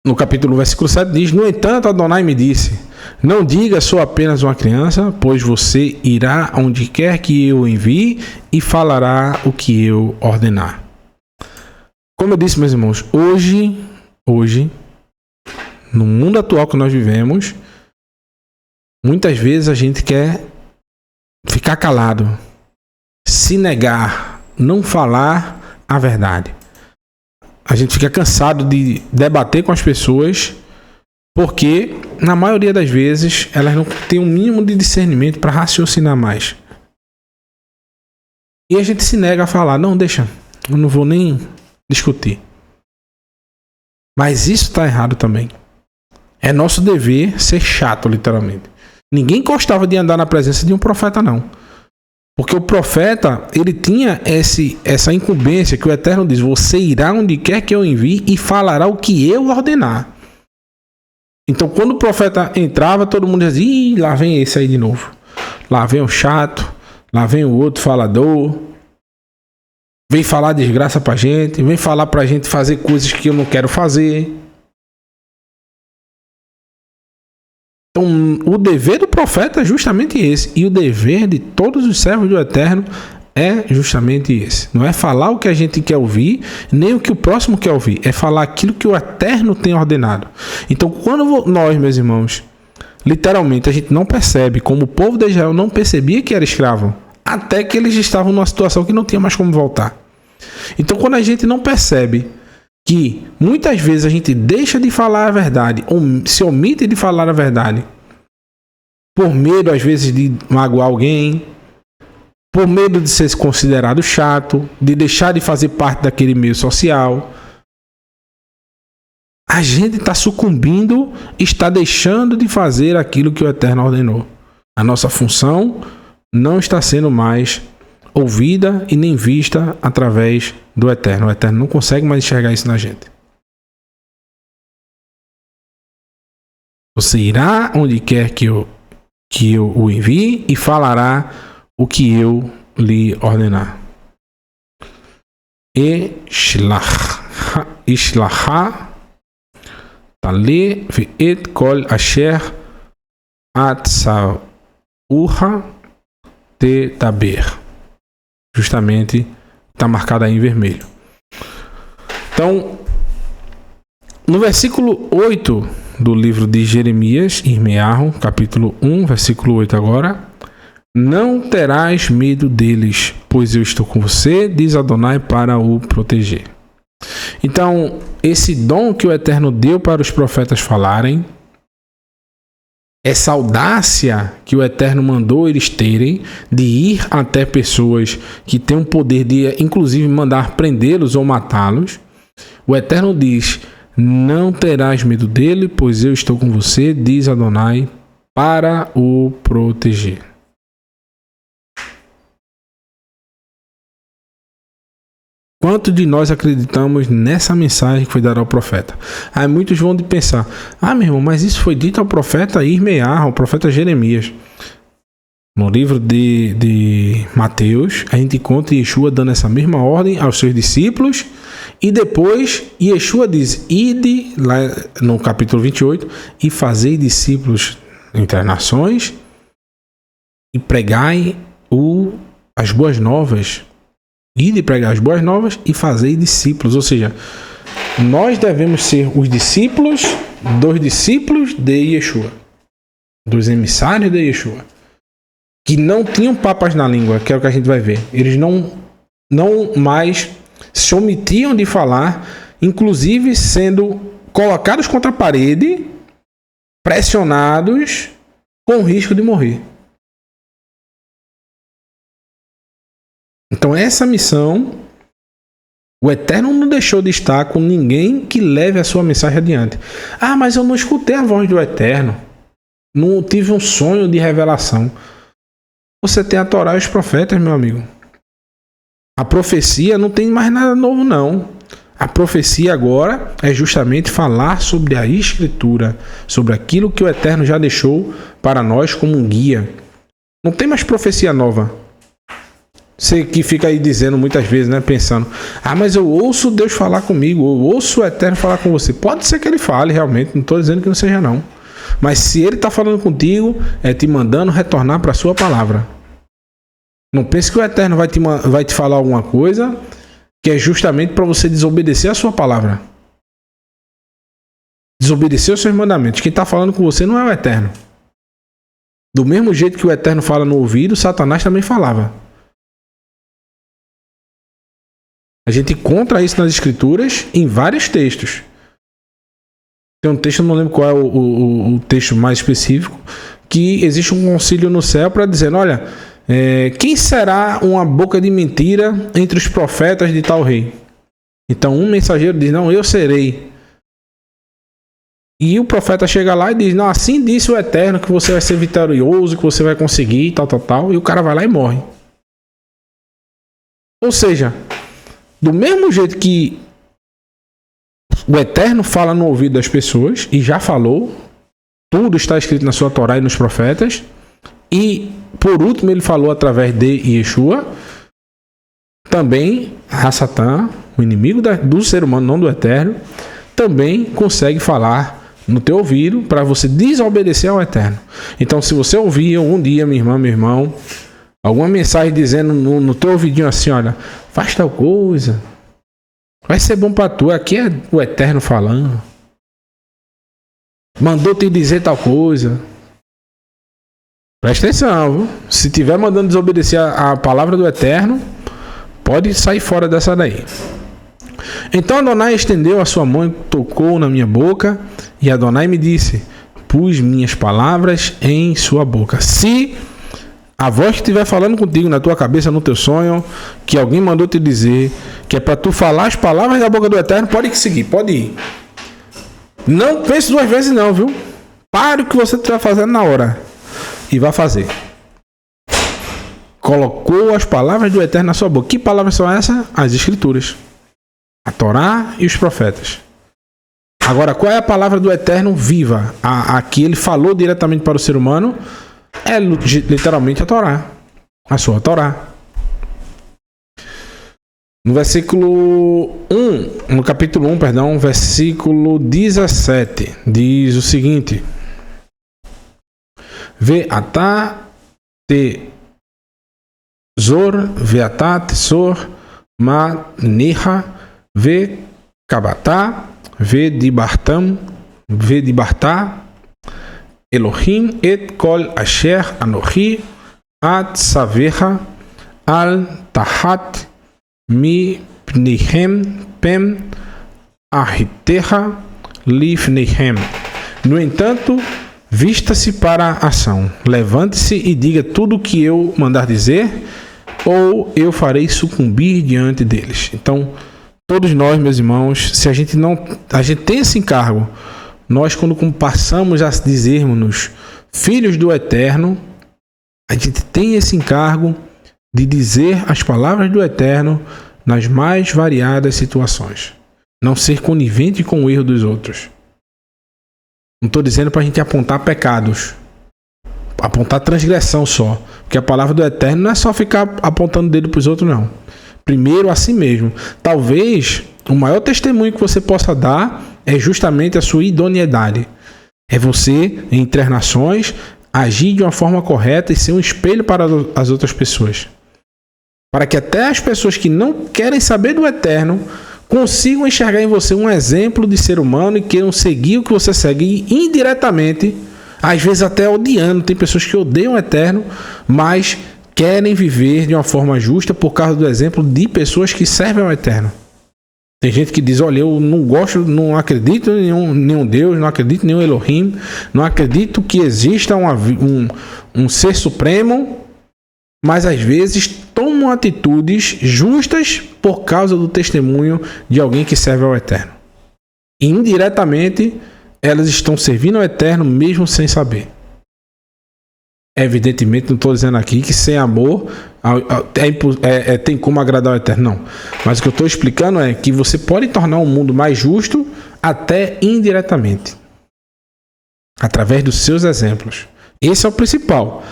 No capítulo 1, versículo 7 diz: no entanto, Adonai me disse: não diga sou apenas uma criança, pois você irá onde quer que eu envie e falará o que eu ordenar. Como eu disse, meus irmãos, hoje, no mundo atual que nós vivemos, muitas vezes a gente quer ficar calado, se negar, não falar a verdade. A gente fica cansado de debater com as pessoas, porque, na maioria das vezes, elas não têm um mínimo de discernimento para raciocinar mais. E a gente se nega a falar: não, deixa, eu não vou nem discutir. Mas isso está errado também. É nosso dever ser chato, literalmente. Ninguém gostava de andar na presença de um profeta, não. Porque o profeta, ele tinha essa incumbência que o Eterno diz: você irá onde quer que eu envie e falará o que eu ordenar. Então, quando o profeta entrava, todo mundo dizia: ih, lá vem esse aí de novo. Lá vem o chato, lá vem o outro falador. Vem falar desgraça pra gente, vem falar pra gente fazer coisas que eu não quero fazer. Então, o dever do profeta é justamente esse. E o dever de todos os servos do Eterno é justamente esse. Não é falar o que a gente quer ouvir, nem o que o próximo quer ouvir. É falar aquilo que o Eterno tem ordenado. Então, quando nós, meus irmãos, literalmente a gente não percebe, como o povo de Israel não percebia que era escravo, até que eles estavam numa situação que não tinha mais como voltar. Então, quando a gente não percebe que muitas vezes a gente deixa de falar a verdade, ou se omite de falar a verdade, por medo às vezes de magoar alguém, por medo de ser considerado chato, de deixar de fazer parte daquele meio social, a gente está sucumbindo, está deixando de fazer aquilo que o Eterno ordenou. A nossa função não está sendo mais ouvida e nem vista através do Eterno. O Eterno não consegue mais enxergar isso na gente. Você irá onde quer que eu o envie e falará o que eu lhe ordenar. Ishlach tale ve'et kol asher atzauha tedaber. Justamente está marcado aí em vermelho. Então, no versículo 8 do livro de Jeremias, Irmearro, capítulo 1, versículo 8 agora: não terás medo deles, pois eu estou com você, diz Adonai, para o proteger. Então, esse dom que o Eterno deu para os profetas falarem, essa audácia que o Eterno mandou eles terem de ir até pessoas que têm o poder de, inclusive, mandar prendê-los ou matá-los, o Eterno diz: não terás medo dele, pois eu estou com você, diz Adonai, para o proteger. Quanto de nós acreditamos nessa mensagem que foi dada ao profeta? Aí muitos vão de pensar: meu irmão, mas isso foi dito ao profeta Irmearro, ao profeta Jeremias. No livro de Mateus, a gente encontra Yeshua dando essa mesma ordem aos seus discípulos, e depois Yeshua diz: ide, lá no capítulo 28, e fazei discípulos entre as nações, e pregai as boas novas Ide pregar as boas novas e fazei discípulos. Ou seja, nós devemos ser os discípulos dos discípulos de Yeshua, dos emissários de Yeshua, que não tinham papas na língua, que é o que a gente vai ver. Eles não mais se omitiam de falar, inclusive sendo colocados contra a parede, pressionados, com risco de morrer. Então essa missão, o Eterno não deixou de estar com ninguém que leve a sua mensagem adiante. Ah, mas eu não escutei a voz do Eterno. Não tive um sonho de revelação. Você tem a Torá e os profetas, meu amigo. A profecia não tem mais nada novo, não. A profecia agora é justamente falar sobre a Escritura, sobre aquilo que o Eterno já deixou para nós como um guia. Não tem mais profecia nova. Você que fica aí dizendo muitas vezes, né, pensando, ah, mas eu ouço Deus falar comigo, eu ouço o Eterno falar com você. Pode ser que ele fale realmente, não estou dizendo que não seja não. Mas se ele está falando contigo, é te mandando retornar para a sua palavra. Não pense que o Eterno vai te falar alguma coisa que é justamente para você desobedecer a sua palavra. Desobedecer os seus mandamentos. Quem está falando com você não é o Eterno. Do mesmo jeito que o Eterno fala no ouvido, Satanás também falava. A gente encontra isso nas Escrituras em vários textos. Tem um texto, eu não lembro qual é o texto mais específico, que existe um concílio no céu para dizer, olha, quem será uma boca de mentira entre os profetas de tal rei? Então um mensageiro diz, não, eu serei. E o profeta chega lá e diz, não, assim disse o Eterno que você vai ser vitorioso, que você vai conseguir, tal. E o cara vai lá e morre. Ou seja, do mesmo jeito que o Eterno fala no ouvido das pessoas, e já falou, tudo está escrito na sua Torá e nos profetas, e por último ele falou através de Yeshua, também Satã, o inimigo do ser humano, não do Eterno, também consegue falar no teu ouvido para você desobedecer ao Eterno. Então se você ouvir um dia, minha irmã, meu irmão, alguma mensagem dizendo no teu ouvidinho assim, olha, faz tal coisa, vai ser bom para tu, aqui é o Eterno falando, mandou te dizer tal coisa, presta atenção, viu? Se tiver mandando desobedecer a palavra do Eterno, pode sair fora dessa daí. Então Adonai estendeu a sua mão e tocou na minha boca, e Adonai me disse, pus minhas palavras em sua boca. Se a voz que estiver falando contigo na tua cabeça, no teu sonho, que alguém mandou te dizer, que é para tu falar as palavras da boca do Eterno, pode seguir, pode ir. Não pense duas vezes não, viu? Pare o que você estiver fazendo na hora e vá fazer. Colocou as palavras do Eterno na sua boca. Que palavras são essas? As Escrituras. A Torá e os profetas. Agora, qual é a palavra do Eterno viva? A que ele falou diretamente para o ser humano é literalmente a Torá. A sua Torá. No versículo 1, no capítulo 1, perdão, versículo 17, diz o seguinte: Ve'atá tezor, ve'atá tesor, ma niha, ve'kabatá, ve'dibartam, ve'dibartá, Elohim et kol asher anochi ad savecha al tahat mi pnihem pem ahiteha lifnehem. No entanto, vista-se para a ação, levante-se e diga tudo o que eu mandar dizer, ou eu farei sucumbir diante deles. Então, todos nós, meus irmãos, se a gente tem esse encargo, nós quando passamos a dizermos filhos do Eterno, a gente tem esse encargo de dizer as palavras do Eterno nas mais variadas situações. Não ser conivente com o erro dos outros. Não estou dizendo para a gente apontar pecados, apontar transgressão só. Porque a palavra do Eterno não é só ficar apontando o dedo para os outros, não. Primeiro a si mesmo. Talvez o maior testemunho que você possa dar é justamente a sua idoneidade. É você, entre as nações, agir de uma forma correta e ser um espelho para as outras pessoas. para que até as pessoas que não querem saber do eterno consigam enxergar em você um exemplo de ser humano e queiram seguir o que você segue indiretamente, às vezes até odiando. Tem pessoas que odeiam o eterno, mas querem viver de uma forma justa por causa do exemplo de pessoas que servem ao eterno. Tem gente que diz, olha, eu não gosto, não acredito em nenhum Deus, não acredito em nenhum Elohim, não acredito que exista um ser supremo, mas às vezes tomam atitudes justas por causa do testemunho de alguém que serve ao eterno. E indiretamente, elas estão servindo ao eterno mesmo sem saber. Evidentemente, não estou dizendo aqui que sem amor tem como agradar ao eterno, não. Mas o que eu estou explicando é que você pode tornar o mundo mais justo até indiretamente, através dos seus exemplos. Esse é o principal.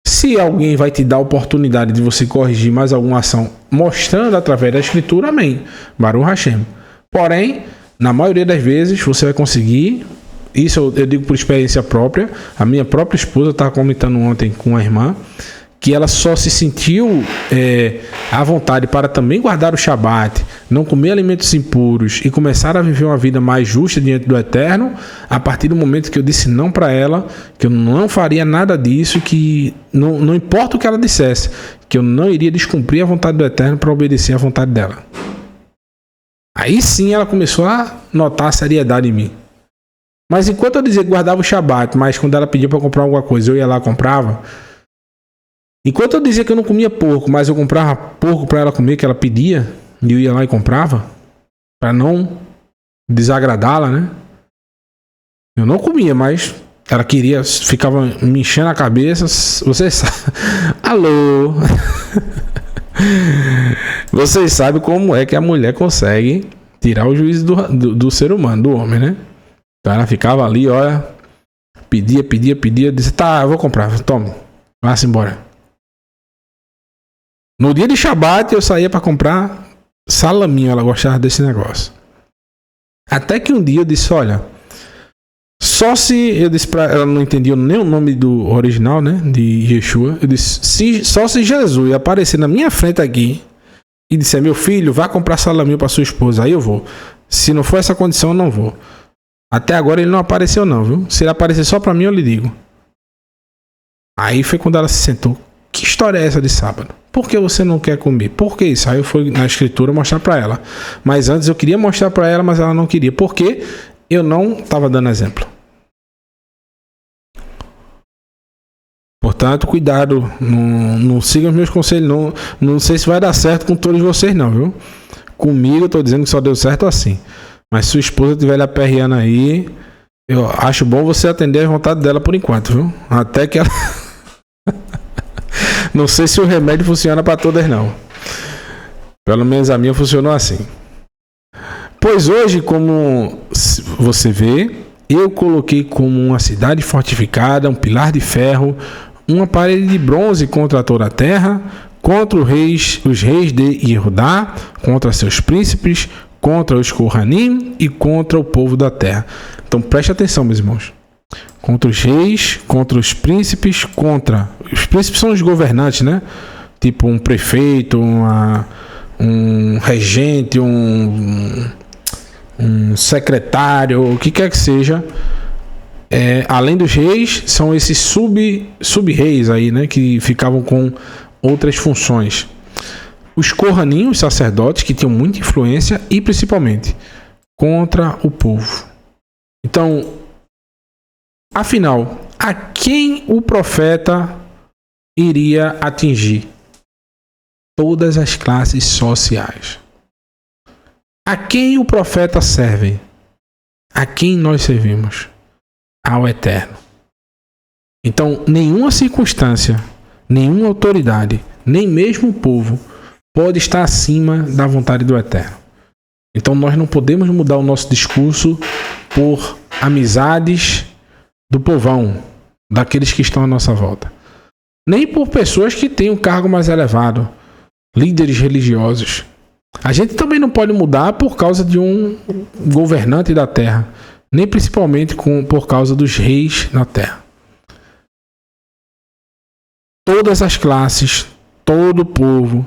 Se alguém vai te dar a oportunidade de você corrigir mais alguma ação, mostrando através da escritura, amém. Baruch Hashem. Porém, na maioria das vezes, você vai conseguir. Isso eu digo por experiência própria. A minha própria esposa estava comentando ontem com a irmã que ela só se sentiu à vontade para também guardar o Shabat, não comer alimentos impuros e começar a viver uma vida mais justa diante do Eterno, a partir do momento que eu disse não para ela, que eu não faria nada disso, que não importa o que ela dissesse, que eu não iria descumprir a vontade do Eterno para obedecer à vontade dela. Aí sim ela começou a notar a seriedade em mim. Mas enquanto eu dizia que guardava o Shabat, mas quando ela pedia para comprar alguma coisa, eu ia lá e comprava. Enquanto eu dizia que eu não comia porco, mas eu comprava porco para ela comer, que ela pedia, e eu ia lá e comprava, para não desagradá-la, né? Eu não comia, mas ela queria, ficava me enchendo a cabeça. Vocês sabem. Alô! Vocês sabem como é que a mulher consegue tirar o juízo do ser humano, do homem, né? Então ela ficava ali, olha, pedia, disse, tá, eu vou comprar, toma, vá-se embora. No dia de Shabat eu saía para comprar salaminho, ela gostava desse negócio. Até que um dia eu disse, olha, só se, eu disse para ela, não entendia nem o nome do original, né, de Yeshua, eu disse, só se Jesus aparecer na minha frente aqui e disser, meu filho, vá comprar salaminho para sua esposa, aí eu vou. Se não for essa condição, eu não vou. Até agora ele não apareceu não, viu? Se ele aparecer só para mim, eu lhe digo. Aí foi quando ela se sentou. Que história é essa de sábado? Por que você não quer comer? Por que isso? Aí eu fui na escritura mostrar para ela. Mas antes eu queria mostrar para ela, mas ela não queria. Porque eu não estava dando exemplo. Portanto, cuidado. Não siga os meus conselhos. Não sei se vai dar certo com todos vocês não, viu? Comigo eu estou dizendo que só deu certo assim. Mas se sua esposa estiver lhe aperreando aí, eu acho bom você atender a vontade dela por enquanto, viu? Até que ela... Não sei se o remédio funciona para todas, não. Pelo menos a minha funcionou assim. Pois hoje, como você vê, eu coloquei como uma cidade fortificada, um pilar de ferro, uma parede de bronze contra toda a terra, contra os reis de Yehudá, contra seus príncipes, contra os Kohanim e contra o povo da terra. Então preste atenção, meus irmãos. Contra os reis, contra os príncipes, contra... Os príncipes são os governantes, né? Tipo um prefeito, um regente, um secretário, o que quer que seja. Além dos reis, são esses sub-reis aí, né? Que ficavam com outras funções. Os Kohanim, os sacerdotes, que tinham muita influência e principalmente contra o povo. Então... Afinal, a quem o profeta iria atingir? Todas as classes sociais. A quem o profeta serve? A quem nós servimos? Ao Eterno. Então, nenhuma circunstância, nenhuma autoridade, nem mesmo o povo pode estar acima da vontade do Eterno. Então, nós não podemos mudar o nosso discurso por amizades do povão, daqueles que estão à nossa volta. Nem por pessoas que têm um cargo mais elevado, líderes religiosos. A gente também não pode mudar por causa de um governante da terra, nem principalmente por causa dos reis na terra. Todas as classes, todo o povo,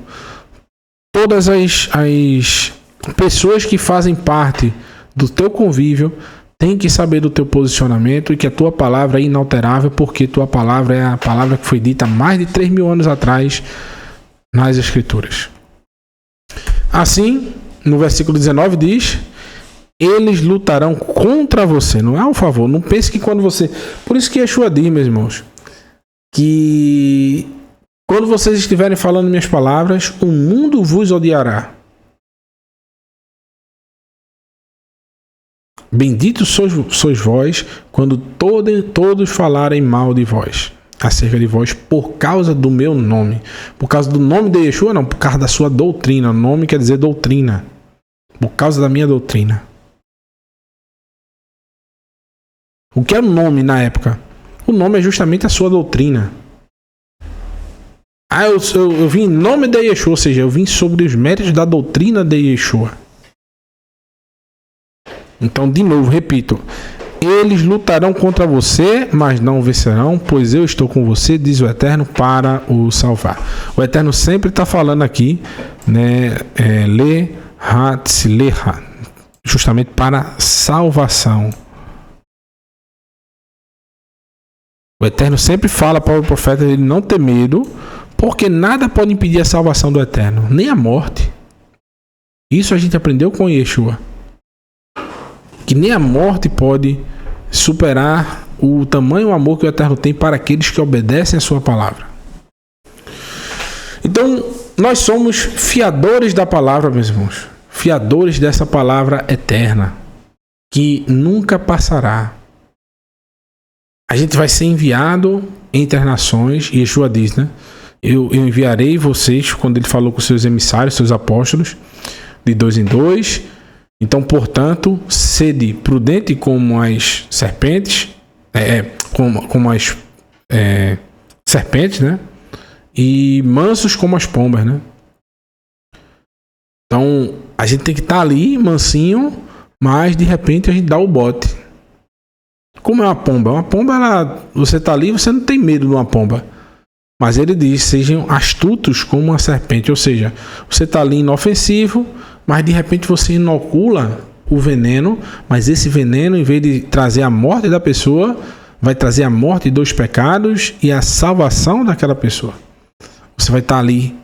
todas as pessoas que fazem parte do teu convívio têm que saber do teu posicionamento e que a tua palavra é inalterável, porque tua palavra é a palavra que foi dita há mais de 3.000 anos atrás nas Escrituras. Assim, no versículo 19 diz: eles lutarão contra você, não é ao favor. Não pense que quando você... Por isso que Yeshua diz, meus irmãos, que quando vocês estiverem falando minhas palavras, o mundo vos odiará. Benditos sois vós quando todos falarem mal de vós, acerca de vós, por causa do meu nome. Por causa do nome de Yeshua, não, por causa da sua doutrina. O nome quer dizer doutrina. Por causa da minha doutrina. O que é o nome na época? O nome é justamente a sua doutrina. Eu vim em nome de Yeshua, ou seja, eu vim sobre os méritos da doutrina de Yeshua. Então, de novo, repito: eles lutarão contra você, mas não vencerão, pois eu estou com você, diz o Eterno, para o salvar. O Eterno sempre está falando aqui, né, le-ha-tzleha, justamente para salvação. O Eterno sempre fala para o profeta ele não ter medo, porque nada pode impedir a salvação do Eterno, nem a morte. Isso a gente aprendeu com Yeshua. Que nem a morte pode superar o tamanho amor que o Eterno tem para aqueles que obedecem a sua palavra. Então, nós somos fiadores da palavra, meus irmãos. Fiadores dessa palavra eterna, que nunca passará. A gente vai ser enviado entre as nações, e Yeshua diz, né? Eu enviarei vocês, quando ele falou com seus emissários, seus apóstolos, de 2 em 2. Então, portanto, sede prudente como as serpentes, como as serpentes, né? E mansos como as pombas, né? Então, a gente tem que estar ali, mansinho, mas de repente a gente dá o bote. Como é uma pomba? Uma pomba, você está ali, você não tem medo de uma pomba. Mas ele diz: sejam astutos como uma serpente. Ou seja, você está ali inofensivo, mas de repente você inocula o veneno, mas esse veneno, em vez de trazer a morte da pessoa, vai trazer a morte dos pecados e a salvação daquela pessoa. Você vai estar ali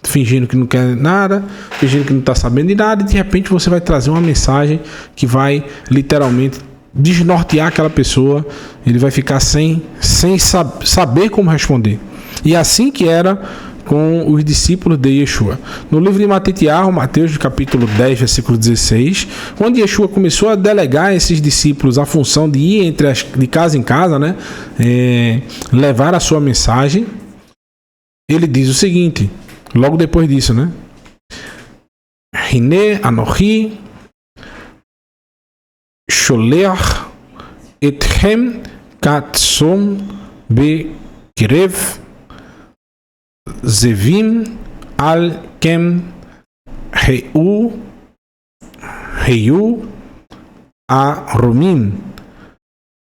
fingindo que não quer nada, fingindo que não está sabendo de nada, e de repente você vai trazer uma mensagem que vai literalmente desnortear aquela pessoa. Ele vai ficar sem saber como responder. E assim que era com os discípulos de Yeshua. No livro de Mateus, capítulo 10, versículo 16, onde Yeshua começou a delegar a esses discípulos a função de ir de casa em casa, né? Levar a sua mensagem. Ele diz o seguinte, logo depois disso, né? Hine anochi sholeach etchem katsom bekirev zevim al kem heiu arumim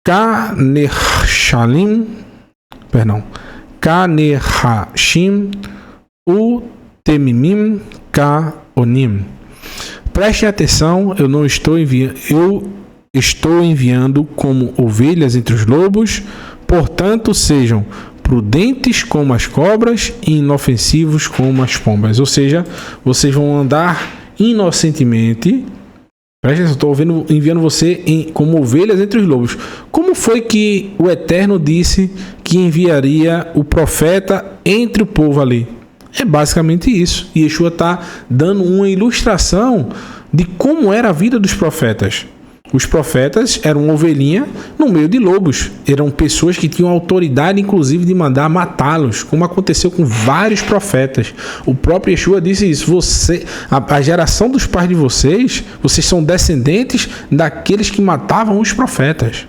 kanechashim utemimim kaonim. Preste atenção, eu estou enviando como ovelhas entre os lobos, portanto sejam prudentes como as cobras e inofensivos como as pombas. Ou seja, vocês vão andar inocentemente. Preste atenção, estou enviando você como ovelhas entre os lobos. Como foi que o Eterno disse que enviaria o profeta entre o povo ali? É basicamente isso. E Yeshua está dando uma ilustração de como era a vida dos profetas. Os profetas eram uma ovelhinha no meio de lobos. Eram pessoas que tinham autoridade, inclusive, de mandar matá-los, como aconteceu com vários profetas. O próprio Yeshua disse isso. A geração dos pais de vocês são descendentes daqueles que matavam os profetas.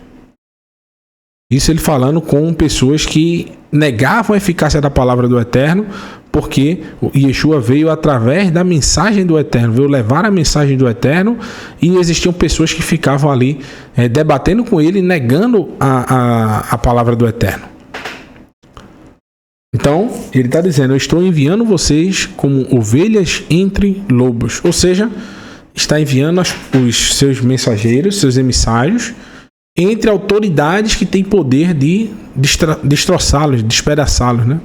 Isso ele falando com pessoas que negavam a eficácia da palavra do Eterno, porque Yeshua veio através da mensagem do Eterno, veio levar a mensagem do Eterno, e existiam pessoas que ficavam ali debatendo com ele, negando a palavra do Eterno. Então, ele está dizendo, eu estou enviando vocês como ovelhas entre lobos. Ou seja, está enviando os seus mensageiros, seus emissários, entre autoridades que têm poder de destroçá-los, despedaçá-los, né?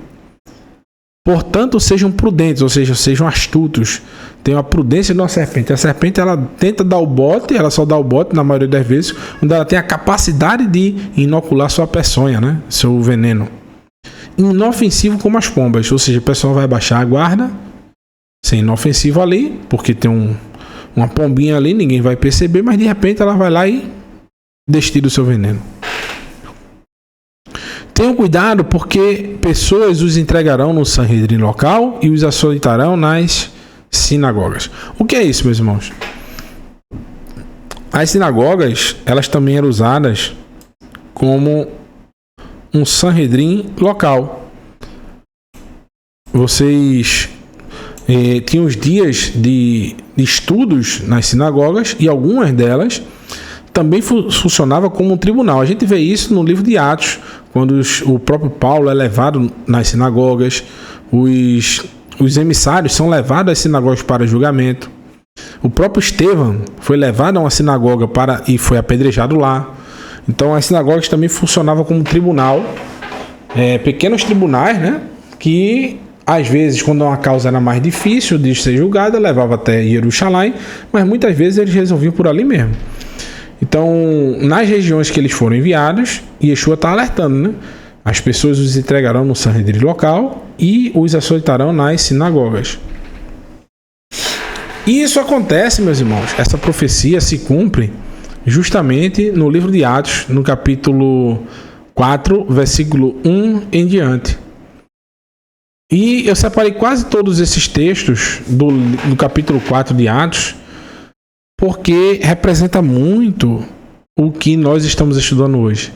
Portanto, sejam prudentes, ou seja, sejam astutos. Tenham a prudência de uma serpente. A serpente, ela tenta dar o bote, ela só dá o bote na maioria das vezes, quando ela tem a capacidade de inocular sua peçonha, né? Seu veneno. Inofensivo como as pombas, ou seja, o pessoal vai baixar a guarda, ser inofensivo ali, porque tem uma pombinha ali, ninguém vai perceber, mas de repente ela vai lá e destila o seu veneno. Tenham cuidado, porque pessoas os entregarão no Sanhedrin local e os açoitarão nas sinagogas. O que é isso, meus irmãos? As sinagogas, elas também eram usadas como um Sanhedrin local. Vocês tinham os dias de estudos nas sinagogas e algumas delas também funcionava como um tribunal. A gente vê isso no livro de Atos, quando o próprio Paulo é levado nas sinagogas, os emissários são levados às sinagogas para julgamento. O próprio Estevão foi levado a uma sinagoga e foi apedrejado lá. Então as sinagogas também funcionavam como tribunal, pequenos tribunais, né? Que às vezes, quando uma causa era mais difícil de ser julgada, levava até Jerusalém, mas muitas vezes eles resolviam por ali mesmo. Então, nas regiões que eles foram enviados, Yeshua está alertando, né? As pessoas os entregarão no Sanhedrin local e os açoitarão nas sinagogas. E isso acontece, meus irmãos, essa profecia se cumpre justamente no livro de Atos, no capítulo 4, versículo 1 em diante. E eu separei quase todos esses textos do capítulo 4 de Atos, porque representa muito o que nós estamos estudando hoje.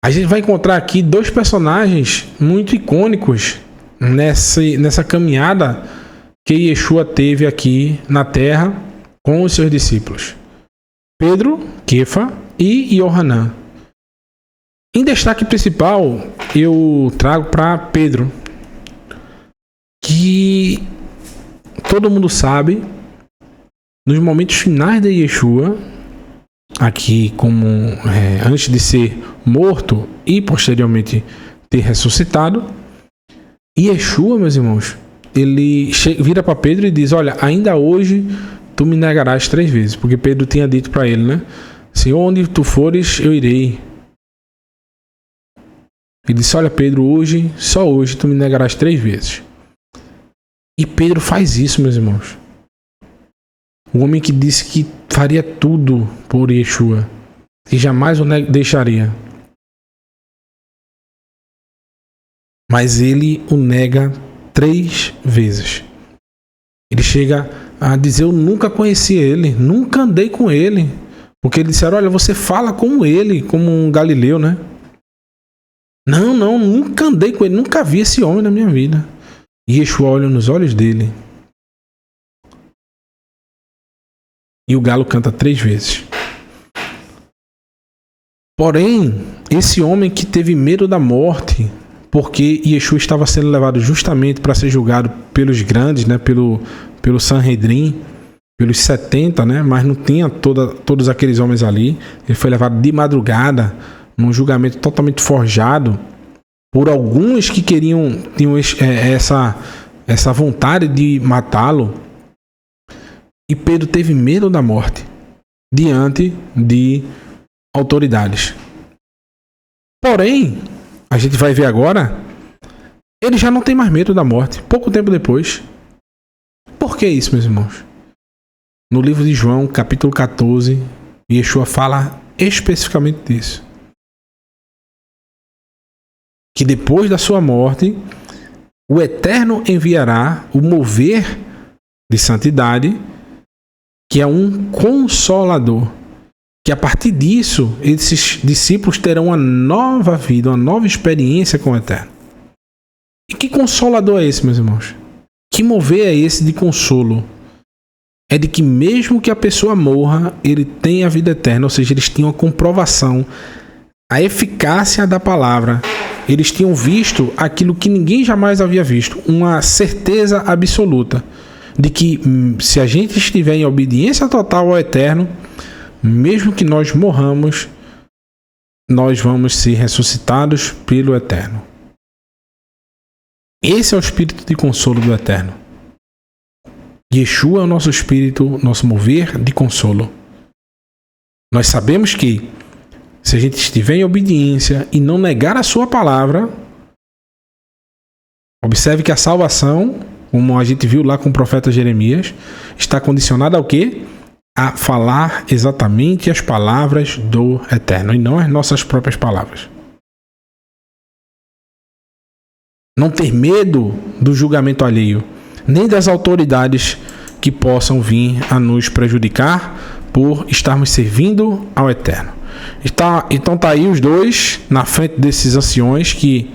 A gente vai encontrar aqui dois personagens muito icônicos nessa caminhada que Yeshua teve aqui na terra com os seus discípulos. Pedro, Kefa e Yohanan. Em destaque principal, eu trago para Pedro, que todo mundo sabe, nos momentos finais de Yeshua, aqui como antes de ser morto e posteriormente ter ressuscitado, Yeshua, meus irmãos, ele vira para Pedro e diz, olha, ainda hoje tu me negarás 3 vezes, porque Pedro tinha dito para ele, né? Se onde tu fores, eu irei. Ele disse, olha Pedro, hoje, só hoje tu me negarás 3 vezes. E Pedro faz isso, meus irmãos. O homem que disse que faria tudo por Yeshua, que jamais o deixaria. Mas ele o nega 3 vezes. Ele chega a dizer, eu nunca conheci ele, nunca andei com ele. Porque eles disseram, olha, você fala como ele, como um galileu, né? Não, nunca andei com ele, nunca vi esse homem na minha vida. E Yeshua olha nos olhos dele. E o galo canta 3 vezes. Porém, esse homem que teve medo da morte, porque Yeshua estava sendo levado justamente para ser julgado pelos grandes, né, pelo Sanhedrin, pelos 70, né, mas não tinha todos aqueles homens ali. Ele foi levado de madrugada, num julgamento totalmente forjado, por alguns que tinham essa vontade de matá-lo. E Pedro teve medo da morte diante de autoridades. Porém, a gente vai ver agora, ele já não tem mais medo da morte, pouco tempo depois. Por que isso, meus irmãos? No livro de João, capítulo 14, Yeshua fala especificamente disso. Que depois da sua morte, o Eterno enviará o mover de santidade, que é um consolador, que a partir disso, esses discípulos terão uma nova vida, uma nova experiência com o Eterno. E que consolador é esse, meus irmãos? Que mover é esse de consolo? É de que mesmo que a pessoa morra, ele tem a vida eterna, ou seja, eles tinham a comprovação, a eficácia da palavra, eles tinham visto aquilo que ninguém jamais havia visto, uma certeza absoluta de que se a gente estiver em obediência total ao Eterno, mesmo que nós morramos, nós vamos ser ressuscitados pelo Eterno. Esse é o espírito de consolo do Eterno. Yeshua é o nosso espírito, nosso mover de consolo. Nós sabemos que se a gente estiver em obediência e não negar a sua palavra, observe que a salvação, como a gente viu lá com o profeta Jeremias, está condicionada ao quê? A falar exatamente as palavras do Eterno e não as nossas próprias palavras. Não ter medo do julgamento alheio, nem das autoridades que possam vir a nos prejudicar por estarmos servindo ao Eterno. Então tá aí os dois na frente desses anciões que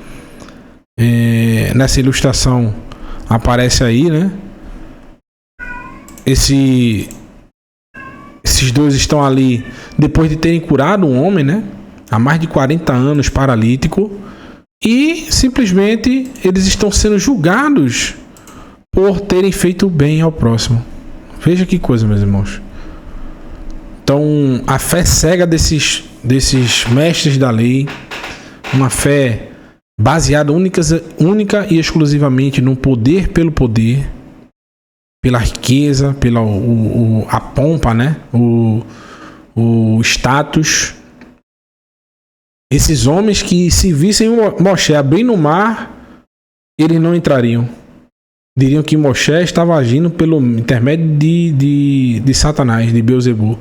nessa ilustração aparece aí, né? Esses dois estão ali depois de terem curado um homem, né? Há mais de 40 anos paralítico, e simplesmente eles estão sendo julgados por terem feito bem ao próximo. Veja que coisa, meus irmãos. Então, a fé cega desses mestres da lei, uma fé baseada única e exclusivamente no poder pelo poder, pela riqueza, pela a pompa, né? O status. Esses homens que se vissem Moshe abrindo o mar, eles não entrariam. Diriam que Moshe estava agindo pelo intermédio de Satanás, de Beelzebul.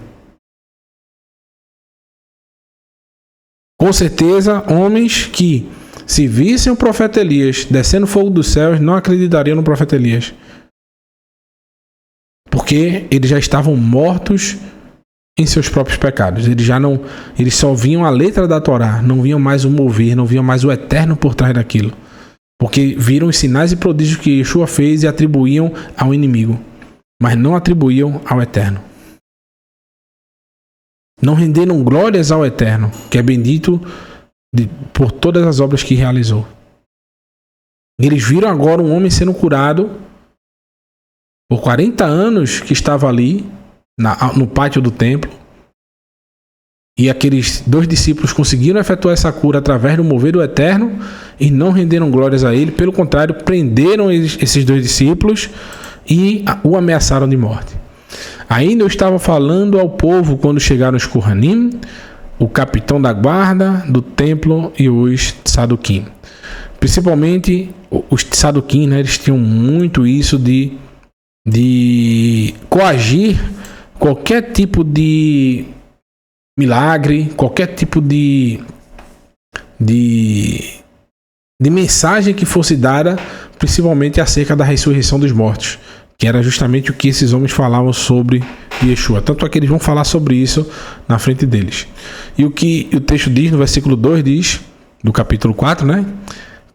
Com certeza, homens que se vissem o profeta Elias descendo fogo dos céus, não acreditariam no profeta Elias. Porque eles já estavam mortos em seus próprios pecados. Eles só viam a letra da Torá, não viam mais o mover, não viam mais o Eterno por trás daquilo. Porque viram os sinais e prodígios que Yeshua fez e atribuíam ao inimigo, mas não atribuíam ao Eterno. Não renderam glórias ao Eterno, que é bendito por todas as obras que realizou. Eles viram agora um homem sendo curado por 40 anos que estava ali no pátio do templo, e aqueles dois discípulos conseguiram efetuar essa cura através do mover do Eterno e não renderam glórias a ele, pelo contrário, prenderam esses dois discípulos e o ameaçaram de morte. Ainda eu estava falando ao povo quando chegaram os Kohanim, o capitão da guarda do templo e os Tsaduquim. Principalmente os Tsaduquim, né, eles tinham muito isso de coagir qualquer tipo de milagre, qualquer tipo de mensagem que fosse dada, principalmente acerca da ressurreição dos mortos, que era justamente o que esses homens falavam sobre Yeshua. Tanto é que eles vão falar sobre isso na frente deles. E o que o texto diz no versículo 2 diz, do capítulo 4, né?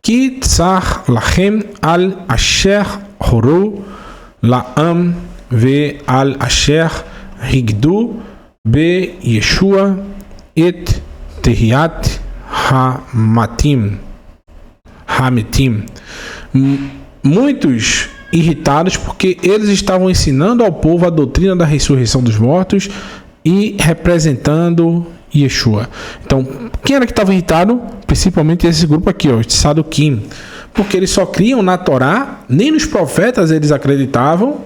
Ki tsar lachem al asher horu la'am ve al asher higdu be Yeshua et tehiat hamatim. Muitos irritados porque eles estavam ensinando ao povo a doutrina da ressurreição dos mortos e representando Yeshua. Então, quem era que estava irritado? Principalmente esse grupo aqui, os Saduquim, porque eles só criam na Torá, nem nos profetas eles acreditavam,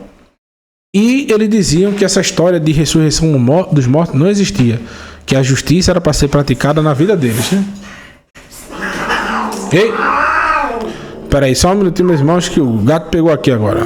e eles diziam que essa história de ressurreição dos mortos não existia, que a justiça era para ser praticada na vida deles, né? Ei! Peraí, só um minutinho, meus irmãos, que o gato pegou aqui agora.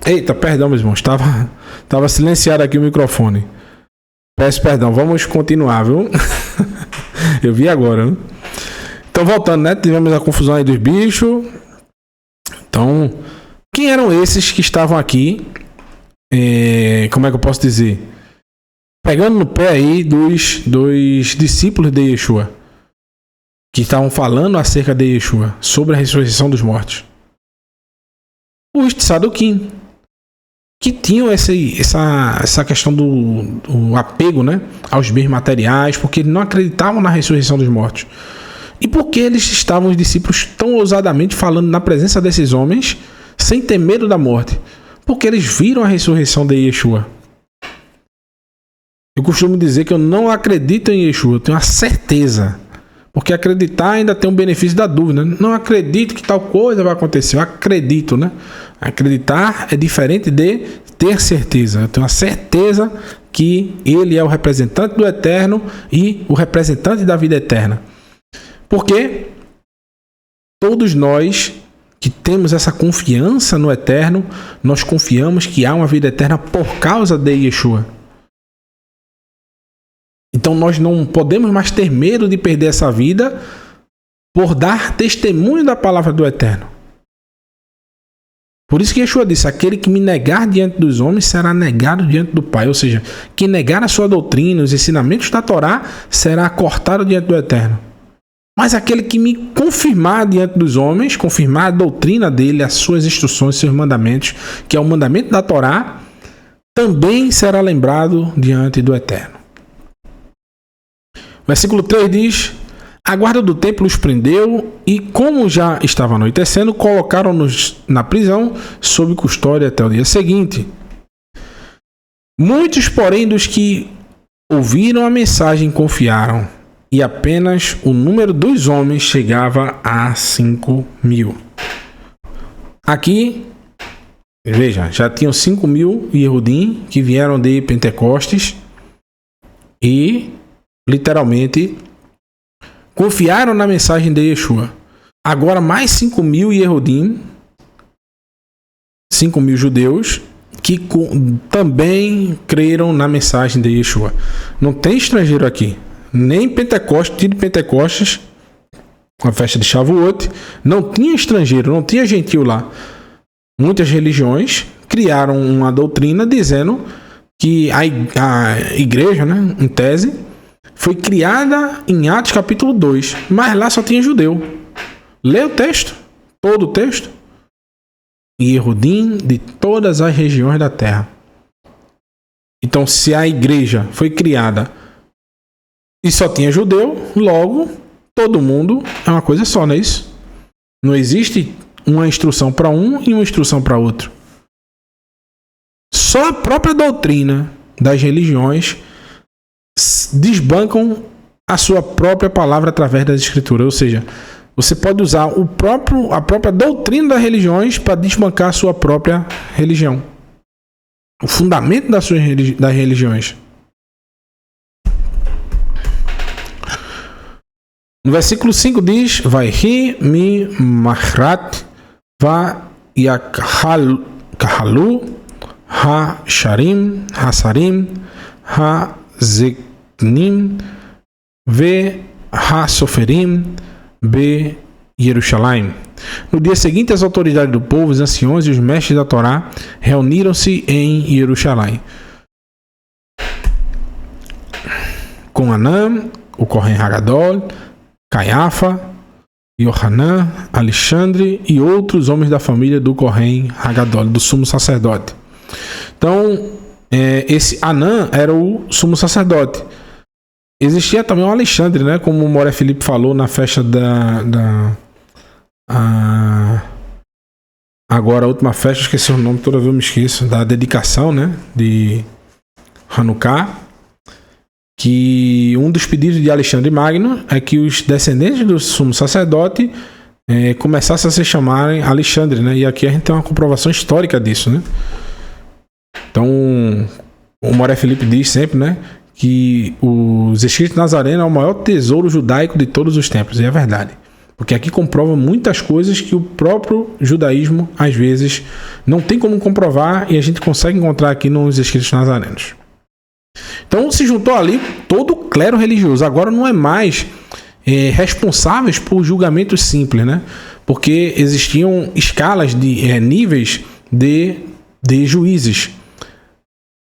Eita, perdão, meus irmãos. Tava silenciado aqui o microfone. Peço perdão. Vamos continuar, viu? Eu vi agora, né? Então, voltando, né? Tivemos a confusão aí dos bichos. Então, quem eram esses que estavam aqui? Como é que eu posso dizer? Pegando no pé aí dos discípulos de Yeshua, que estavam falando acerca de Yeshua, sobre a ressurreição dos mortos. Os Tzadokim, que tinham essa questão do apego, né, aos bens materiais, porque eles não acreditavam na ressurreição dos mortos. E por que eles estavam, os discípulos, tão ousadamente falando na presença desses homens, sem ter medo da morte? Porque eles viram a ressurreição de Yeshua. Eu costumo dizer que eu não acredito em Yeshua, eu tenho a certeza. Porque acreditar ainda tem um benefício da dúvida. Não acredito que tal coisa vai acontecer, eu acredito, né? Acreditar é diferente de ter certeza. Eu tenho a certeza que ele é o representante do eterno e o representante da vida eterna. Porque todos nós que temos essa confiança no eterno, nós confiamos que há uma vida eterna por causa de Yeshua. Então nós não podemos mais ter medo de perder essa vida por dar testemunho da palavra do eterno. Por isso que Yeshua disse: aquele que me negar diante dos homens será negado diante do Pai. Ou seja, quem negar a sua doutrina, os ensinamentos da Torá, será cortado diante do eterno. Mas aquele que me confirmar diante dos homens, confirmar a doutrina dele, as suas instruções, seus mandamentos, que é o mandamento da Torá, também será lembrado diante do eterno. Versículo 3 diz: a guarda do templo os prendeu e, como já estava anoitecendo, colocaram-nos na prisão sob custódia até o dia seguinte. Muitos, porém, dos que ouviram a mensagem confiaram, e apenas o número dos homens chegava a 5.000. Aqui, veja, já tinham 5.000 Yehudim que vieram de Pentecostes e, literalmente, confiaram na mensagem de Yeshua. Agora mais 5.000 Yehudim, 5.000 judeus, que também creram na mensagem de Yeshua. Não tem estrangeiro aqui. Nem Pentecostes, dia de Pentecostes, a festa de Shavuot, não tinha estrangeiro, não tinha gentil lá. Muitas religiões criaram uma doutrina dizendo que a igreja, né, em tese, foi criada em Atos capítulo 2, mas lá só tinha judeu. Lê o texto, todo o texto. E Yehudim de todas as regiões da terra. Então, se a igreja foi criada e só tinha judeu, logo todo mundo é uma coisa só, não é isso? Não existe uma instrução para um e uma instrução para outro. Só a própria doutrina das religiões desbancam a sua própria palavra através das escrituras. Ou seja, você pode usar a própria doutrina das religiões para desbancar a sua própria religião. O fundamento das religiões. No versículo 5 diz: Vaihi mi mahrat va yakhalu ha-sharim ha-sarim ha-zeknim ve ha-soferim be Jerusalém. No dia seguinte, as autoridades do povo, os anciões e os mestres da Torá reuniram-se em Jerusalém. Com Anã, o Kohen Hagadol, Caiafa, Yohanan, Alexandre e outros homens da família do Kohen Hagadol, do sumo sacerdote. Então, esse Anã era o sumo sacerdote. Existia também o Alexandre, né? Como o Moré Felipe falou na festa agora a última festa, esqueci o nome, toda vez eu me esqueço, da dedicação, né? De Hanukkah. Que um dos pedidos de Alexandre Magno é que os descendentes do sumo sacerdote começassem a se chamarem Alexandre, né? E aqui a gente tem uma comprovação histórica disso, né? Então, o Moré Felipe diz sempre, né, que os escritos nazarenos é o maior tesouro judaico de todos os tempos, e é verdade. Porque aqui comprova muitas coisas que o próprio judaísmo, às vezes, não tem como comprovar e a gente consegue encontrar aqui nos escritos nazarenos. Então se juntou ali todo o clero religioso. Agora não é mais responsáveis por julgamentos simples, né? Porque existiam escalas de níveis de juízes.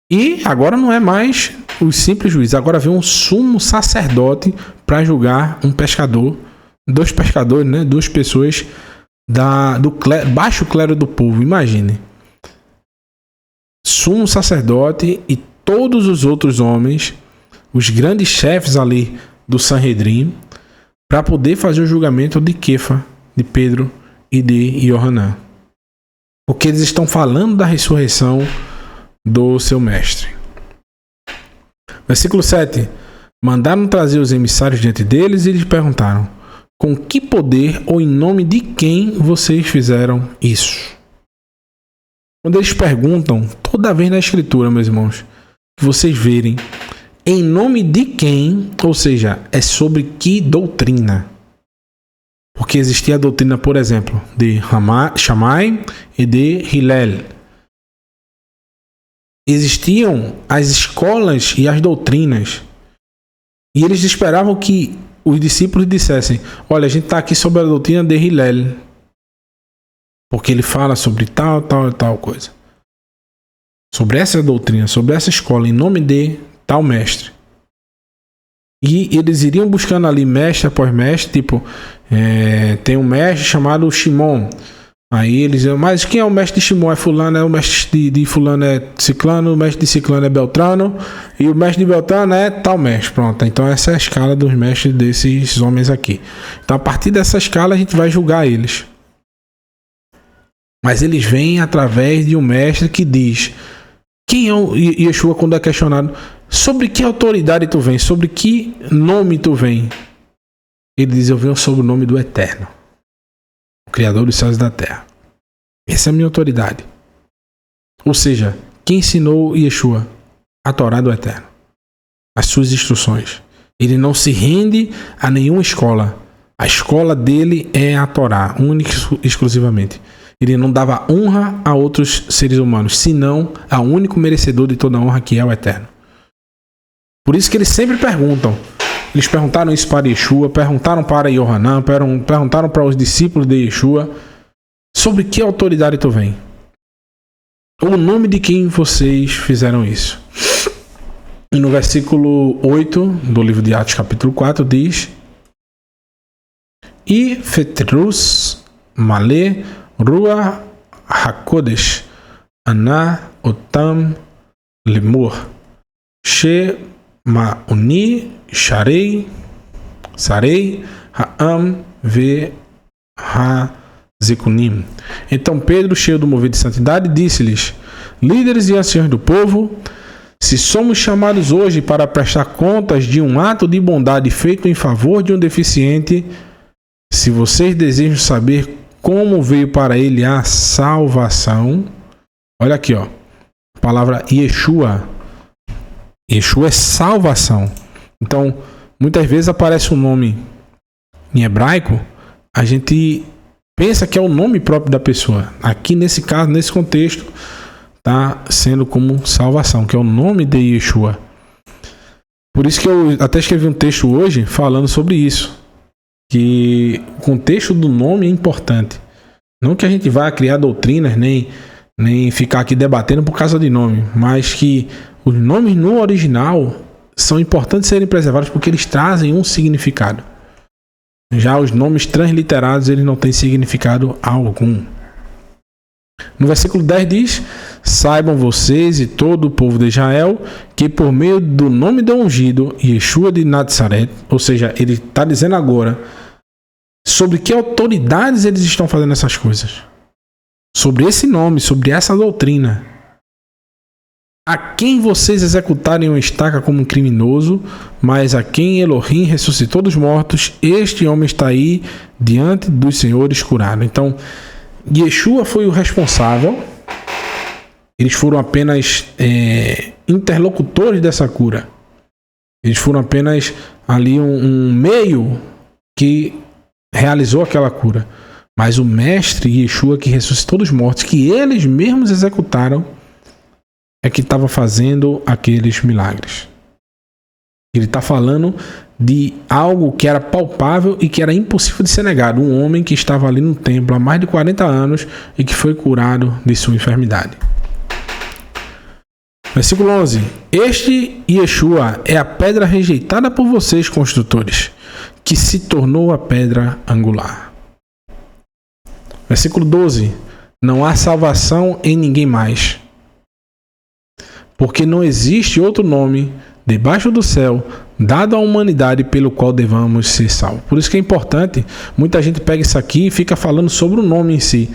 E agora não é mais os simples juízes. Agora vem um sumo sacerdote para julgar um pescador, dois pescadores, né? Duas pessoas do baixo clero do povo. Imagine. Sumo sacerdote e todos os outros homens, os grandes chefes ali do Sanhedrin, para poder fazer o julgamento de Kefa, de Pedro e de Yohanan. Porque eles estão falando da ressurreição do seu mestre. Versículo 7. Mandaram trazer os emissários diante deles e lhes perguntaram: com que poder ou em nome de quem vocês fizeram isso? Quando eles perguntam, toda vez na escritura, meus irmãos, que vocês verem em nome de quem, ou seja, é sobre que doutrina. Porque existia a doutrina, por exemplo, de Shammai e de Hillel. Existiam as escolas e as doutrinas. E eles esperavam que os discípulos dissessem: olha, a gente está aqui sobre a doutrina de Hillel, porque ele fala sobre tal, tal e tal coisa. Sobre essa doutrina, sobre essa escola, em nome de tal mestre. E eles iriam buscando ali mestre após mestre, tipo, tem um mestre chamado Shimon. Aí eles diziam: mas quem é o mestre de Shimon? É fulano, o mestre de fulano é ciclano, o mestre de ciclano é beltrano, e o mestre de beltrano é tal mestre. Pronto, então essa é a escala dos mestres desses homens aqui. Então a partir dessa escala a gente vai julgar eles. Mas eles vêm através de um mestre que diz: quem é o Yeshua? Quando é questionado, sobre que autoridade tu vem? Sobre que nome tu vem? Ele diz: eu venho sob o nome do Eterno, o Criador dos céus e da terra. Essa é a minha autoridade. Ou seja, quem ensinou Yeshua? A Torá do Eterno, as suas instruções. Ele não se rende a nenhuma escola. A escola dele é a Torá, única e exclusivamente. Ele não dava honra a outros seres humanos, senão ao único merecedor de toda honra, que é o Eterno. Por isso que eles sempre perguntam. Eles perguntaram isso para Yeshua, perguntaram para Yohanan, perguntaram para os discípulos de Yeshua: sobre que autoridade tu vem? O nome de quem vocês fizeram isso? E no versículo 8 do livro de Atos, capítulo 4, diz: E Fetrus Malé Ruach HaKodesh Ana Otam Lemur She Ma'uni Sarei Ha'am Ve Hazekunim. Então Pedro, cheio do mover de santidade, disse-lhes: líderes e anciãos do povo, se somos chamados hoje para prestar contas de um ato de bondade feito em favor de um deficiente, se vocês desejam saber como veio para ele a salvação, olha aqui, ó, a palavra Yeshua. Yeshua é salvação. Então, muitas vezes aparece um nome em hebraico, a gente pensa que é o nome próprio da pessoa. Aqui nesse caso, nesse contexto, está sendo como salvação, que é o nome de Yeshua. Por isso que eu até escrevi um texto hoje falando sobre isso, que o contexto do nome é importante. Não que a gente vá criar doutrinas, nem ficar aqui debatendo por causa de nome, mas que os nomes no original são importantes serem preservados porque eles trazem um significado. Já os nomes transliterados, eles não têm significado algum. No versículo 10 diz: saibam vocês e todo o povo de Israel que por meio do nome do ungido, Yeshua de Nazaret, ou seja, ele está dizendo agora sobre que autoridades eles estão fazendo essas coisas. Sobre esse nome, sobre essa doutrina. A quem vocês executarem uma estaca como um criminoso, mas a quem Elohim ressuscitou dos mortos, este homem está aí diante dos senhores curado. Então, Yeshua foi o responsável. Eles foram apenas interlocutores dessa cura. Eles foram apenas ali um meio que realizou aquela cura. Mas o mestre Yeshua que ressuscitou dos mortos, que eles mesmos executaram, é que estava fazendo aqueles milagres. Ele está falando de algo que era palpável e que era impossível de ser negado. Um homem que estava ali no templo há mais de 40 anos e que foi curado de sua enfermidade. Versículo 11. Este Yeshua é a pedra rejeitada por vocês, construtores, que se tornou a pedra angular. Versículo 12. Não há salvação em ninguém mais, porque não existe outro nome debaixo do céu dado à humanidade pelo qual devamos ser salvos. Por isso que é importante, muita gente pega isso aqui e fica falando sobre o nome em si,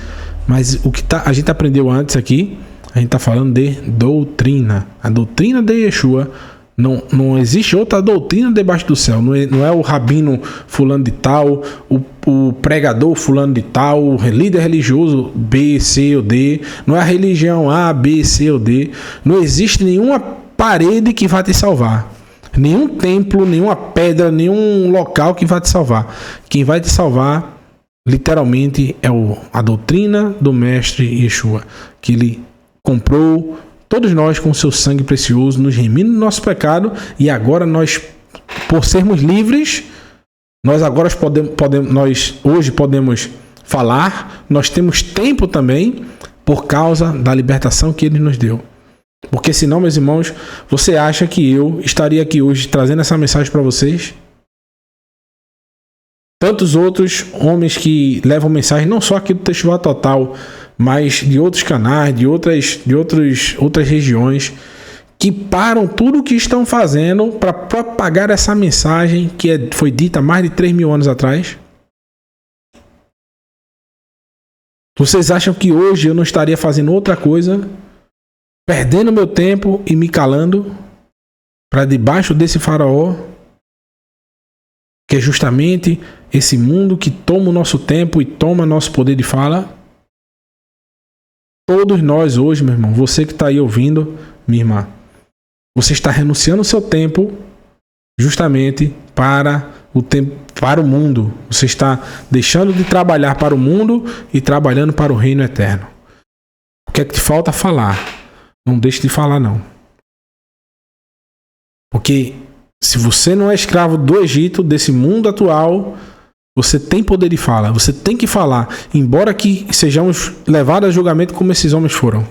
mas o que a gente aprendeu antes aqui, a gente está falando de doutrina. A doutrina de Yeshua, não existe outra doutrina debaixo do céu. Não é o rabino fulano de tal, o pregador fulano de tal, o líder religioso B, C ou D. Não é a religião A, B, C ou D. Não existe nenhuma parede que vai te salvar. Nenhum templo, nenhuma pedra, nenhum local que vai te salvar. Quem vai te salvar, literalmente, é a doutrina do mestre Yeshua, que ele comprou todos nós com seu sangue precioso, nos remindo do nosso pecado, e agora nós, por sermos livres, nós agora nós hoje podemos falar, nós temos tempo também por causa da libertação que ele nos deu. Porque senão, meus irmãos, você acha que eu estaria aqui hoje trazendo essa mensagem para vocês? Tantos outros homens que levam mensagem, não só aqui do Teshuvah Total, mas de outros canais, de outras regiões, que param tudo o que estão fazendo para propagar essa mensagem que foi dita há mais de 3.000 anos atrás. Vocês acham que hoje eu não estaria fazendo outra coisa, perdendo meu tempo e me calando para debaixo desse faraó, que é justamente esse mundo que toma o nosso tempo e toma nosso poder de fala? Todos nós hoje, meu irmão, você que está aí ouvindo, minha irmã, você está renunciando o seu tempo justamente para o mundo. Você está deixando de trabalhar para o mundo e trabalhando para o reino eterno. O que é que te falta falar? Não deixe de falar, não. Porque se você não é escravo do Egito, desse mundo atual, você tem poder de fala. Você tem que falar, embora que sejamos levados a julgamento como esses homens foram.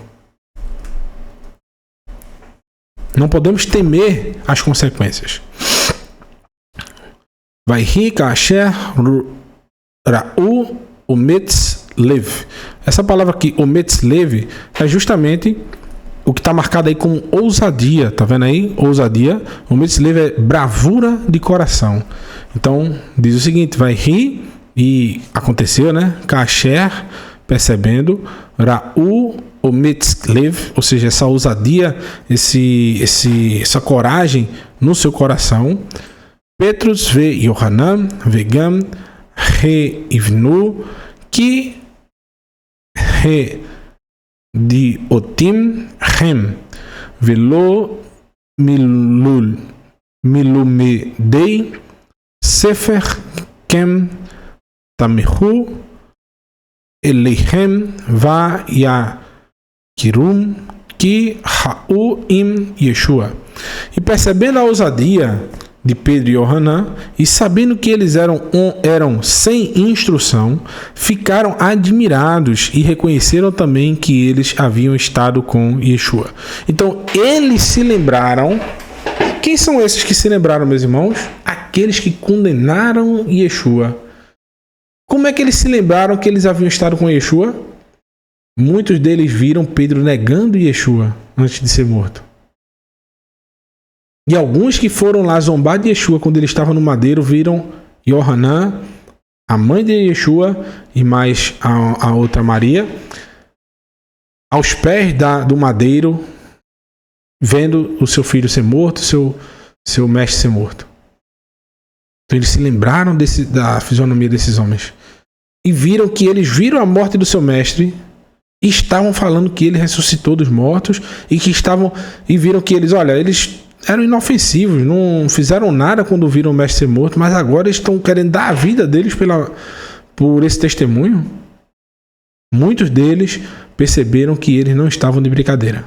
Não podemos temer as consequências. Vayhi kasher ra'u umetz lev. Essa palavra aqui, umetz lev, é justamente o que está marcado aí com ousadia. Tá vendo aí? Ousadia. Umetz lev é bravura de coração. Então, diz o seguinte, Vayhi, e aconteceu, né? Kasher, percebendo, ra'u umetz lev, ou seja, essa ousadia, essa coragem no seu coração. Petrus ve Yohanan vegam re ivnu ki re di otim hem velo milumedei sefer kem tamihu eleihem va ya kirum ki ha'u im Yeshua. E percebendo a ousadia de Pedro e Yohanan, e sabendo que eles eram sem instrução, ficaram admirados e reconheceram também que eles haviam estado com Yeshua. Então, eles se lembraram. Quem são esses que se lembraram, meus irmãos? Aqueles que condenaram Yeshua. Como é que eles se lembraram que eles haviam estado com Yeshua? Muitos deles viram Pedro negando Yeshua antes de ser morto. E alguns que foram lá zombar de Yeshua quando ele estava no madeiro viram Yohanan, a mãe de Yeshua, e mais a outra Maria, aos pés do madeiro, vendo o seu filho ser morto, seu mestre ser morto. Então eles se lembraram da fisionomia desses homens. E viram que eles viram a morte do seu mestre e estavam falando que ele ressuscitou dos mortos e viram que eles eram inofensivos, não fizeram nada quando viram o mestre ser morto, mas agora estão querendo dar a vida deles por esse testemunho. Muitos deles perceberam que eles não estavam de brincadeira.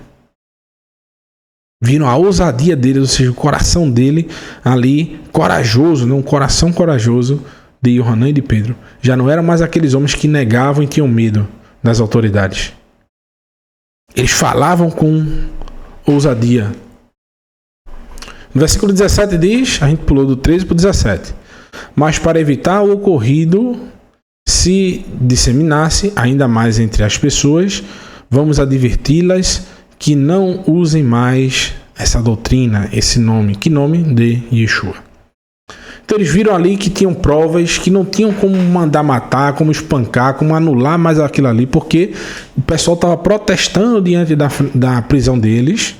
Viram a ousadia deles, ou seja, o coração dele ali corajoso, um coração corajoso de Yohanan e de Pedro. Já não eram mais aqueles homens que negavam e tinham medo das autoridades. Eles falavam com ousadia. No versículo 17 diz, a gente pulou do 13 para o 17. Mas para evitar o ocorrido se disseminasse ainda mais entre as pessoas, vamos adverti-las que não usem mais essa doutrina, esse nome. Que nome? De Yeshua. Então eles viram ali que tinham provas, que não tinham como mandar matar, como espancar, como anular mais aquilo ali, porque o pessoal estava protestando diante da prisão deles.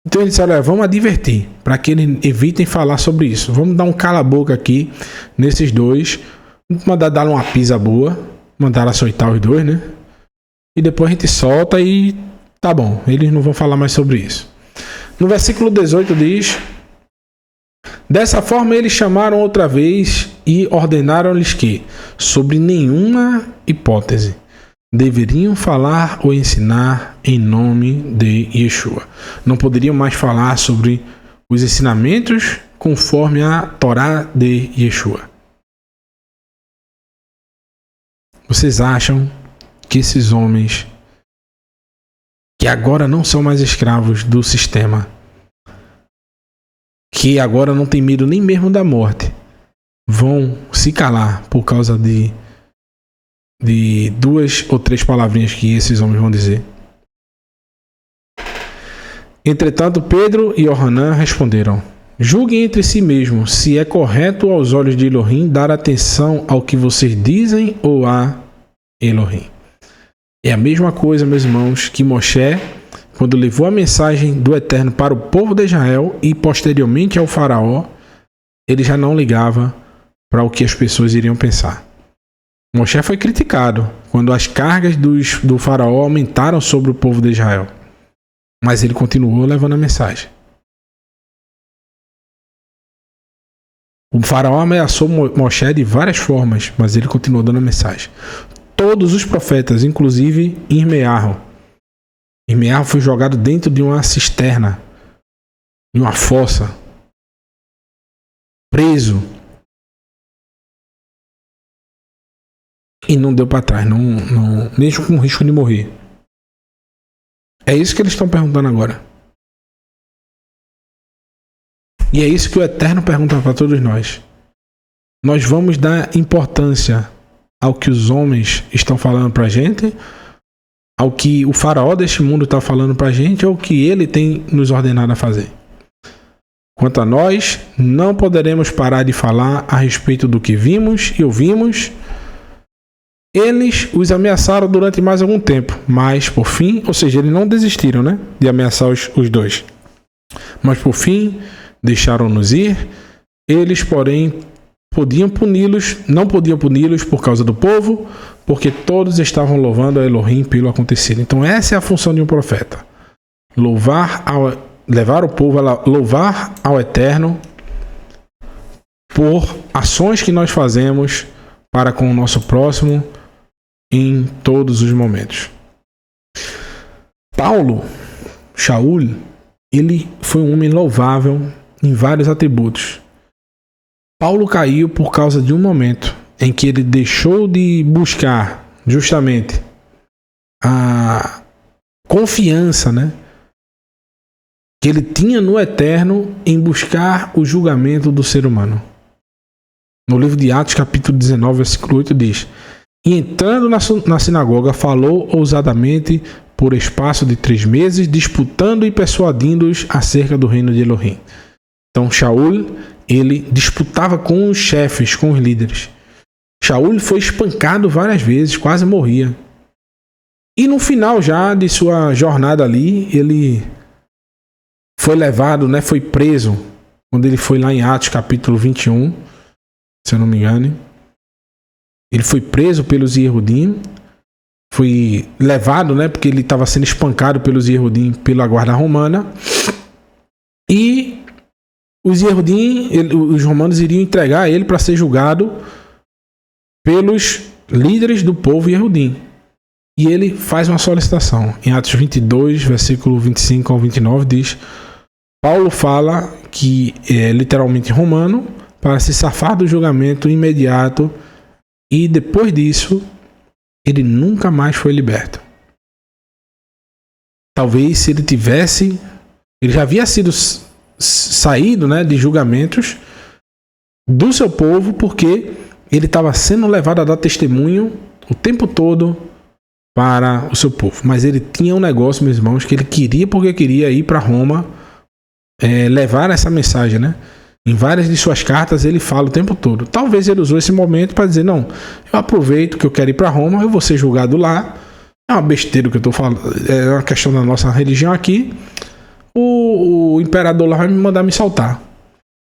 Então eles disseram, vamos advertir, para que eles evitem falar sobre isso. Vamos dar um cala-boca aqui nesses dois, mandar dar uma pisa boa, mandar açoitar os dois, né? E depois a gente solta e tá bom, eles não vão falar mais sobre isso. No versículo 18 diz: dessa forma eles chamaram outra vez e ordenaram-lhes que, sobre nenhuma hipótese, deveriam falar ou ensinar em nome de Yeshua. Não poderiam mais falar sobre os ensinamentos conforme a Torá de Yeshua. Vocês acham que esses homens, que agora não são mais escravos do sistema, que agora não tem medo nem mesmo da morte, vão se calar por causa de 2 ou 3 palavrinhas que esses homens vão dizer? Entretanto, Pedro e Yohanan responderam: julguem entre si mesmos se é correto aos olhos de Elohim dar atenção ao que vocês dizem ou a Elohim. É a mesma coisa, meus irmãos, que Moshe, quando levou a mensagem do Eterno para o povo de Israel e posteriormente ao faraó, ele já não ligava para o que as pessoas iriam pensar. Moshe foi criticado quando as cargas do faraó aumentaram sobre o povo de Israel, mas ele continuou levando a mensagem. O faraó ameaçou Moshe de várias formas, mas ele continuou dando a mensagem. Todos os profetas, inclusive Irmearro foi jogado dentro de uma cisterna, de uma fossa, preso, e não deu para trás, nem com risco de morrer. É isso que eles estão perguntando agora. E é isso que o Eterno pergunta para todos nós. Nós vamos dar importância ao que os homens estão falando para a gente, ao que o faraó deste mundo está falando para a gente, ou o que ele tem nos ordenado a fazer. Quanto a nós, não poderemos parar de falar a respeito do que vimos e ouvimos. Eles os ameaçaram durante mais algum tempo, mas por fim, ou seja, eles não desistiram, né, de ameaçar os dois. Mas por fim, deixaram-nos ir. Eles, porém, não podiam puni-los por causa do povo, porque todos estavam louvando a Elohim pelo acontecido. Então essa é a função de um profeta: levar o povo a louvar ao Eterno por ações que nós fazemos para com o nosso próximo em todos os momentos. Shaul, ele foi um homem louvável em vários atributos. Paulo caiu por causa de um momento em que ele deixou de buscar justamente a confiança, né, que ele tinha no Eterno em buscar o julgamento do ser humano. No livro de Atos, capítulo 19, versículo 8, diz: e entrando na sinagoga, falou ousadamente por espaço de 3 meses, disputando e persuadindo-os acerca do reino de Elohim. Então Shaul, ele disputava com os chefes, com os líderes. Shaul foi espancado várias vezes, quase morria. E no final já de sua jornada ali, ele foi levado, né, foi preso, quando ele foi lá em Atos capítulo 21, se eu não me engano. Ele foi preso pelos Yehudim, foi levado, né, porque ele estava sendo espancado pelos Yehudim pela guarda romana. E os Yehudim, os romanos iriam entregar ele para ser julgado pelos líderes do povo Yehudim. E ele faz uma solicitação. Em Atos 22, versículo 25 ao 29, diz: Paulo fala que é literalmente romano para se safar do julgamento imediato, e depois disso ele nunca mais foi liberto. Talvez se ele tivesse, ele já havia sido saído, né, de julgamentos do seu povo, porque ele estava sendo levado a dar testemunho o tempo todo para o seu povo. Mas ele tinha um negócio, meus irmãos, que ele queria, porque queria ir para Roma, levar essa mensagem, né? Em várias de suas cartas ele fala o tempo todo. Talvez ele usou esse momento para dizer: não, eu aproveito que eu quero ir para Roma, eu vou ser julgado lá. É uma besteira o que eu estou falando, é uma questão da nossa religião aqui. O imperador lá vai me mandar me soltar.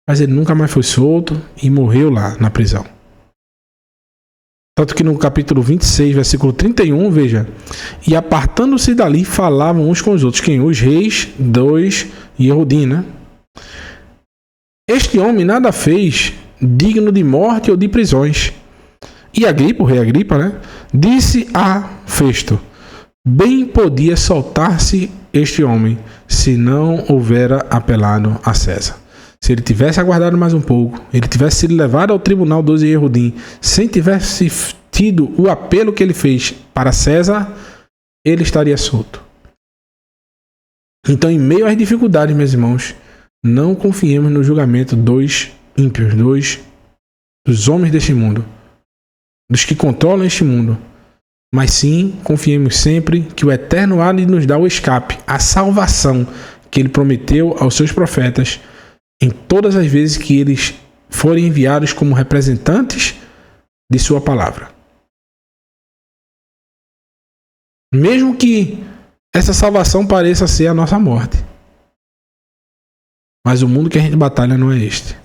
Mas ele nunca mais foi solto e morreu lá na prisão. Tanto que no capítulo 26, versículo 31, veja: e apartando-se dali, falavam uns com os outros. Quem? Os reis dos Yehudim, né? Este homem nada fez digno de morte ou de prisões. E Agripa, o rei Agripa, né, disse a Festo: bem podia soltar-se este homem, se não houvera apelado a César. Se ele tivesse aguardado mais um pouco, ele tivesse sido levado ao tribunal dos Yehudim, sem tivesse tido o apelo que ele fez para César, ele estaria solto. Então, em meio às dificuldades, meus irmãos, não confiemos no julgamento dos ímpios, dos homens deste mundo, dos que controlam este mundo, mas sim confiemos sempre que o Eterno há de nos dar o escape, a salvação que ele prometeu aos seus profetas em todas as vezes que eles forem enviados como representantes de sua palavra. Mesmo que essa salvação pareça ser a nossa morte. Mas o mundo que a gente batalha não é este.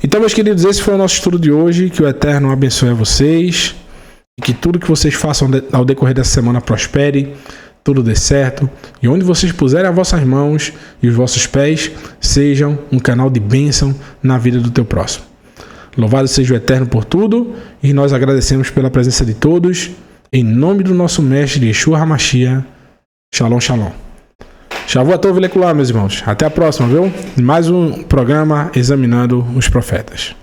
Então, meus queridos, esse foi o nosso estudo de hoje. Que o Eterno abençoe a vocês. E que tudo que vocês façam ao decorrer dessa semana prospere. Tudo dê certo. E onde vocês puserem as vossas mãos e os vossos pés, sejam um canal de bênção na vida do teu próximo. Louvado seja o Eterno por tudo. E nós agradecemos pela presença de todos. Em nome do nosso mestre Yeshua HaMashiach. Shalom, shalom. Shavuot Tov Lekulá, meus irmãos. Até a próxima, viu? Mais um programa Examinando os Profetas.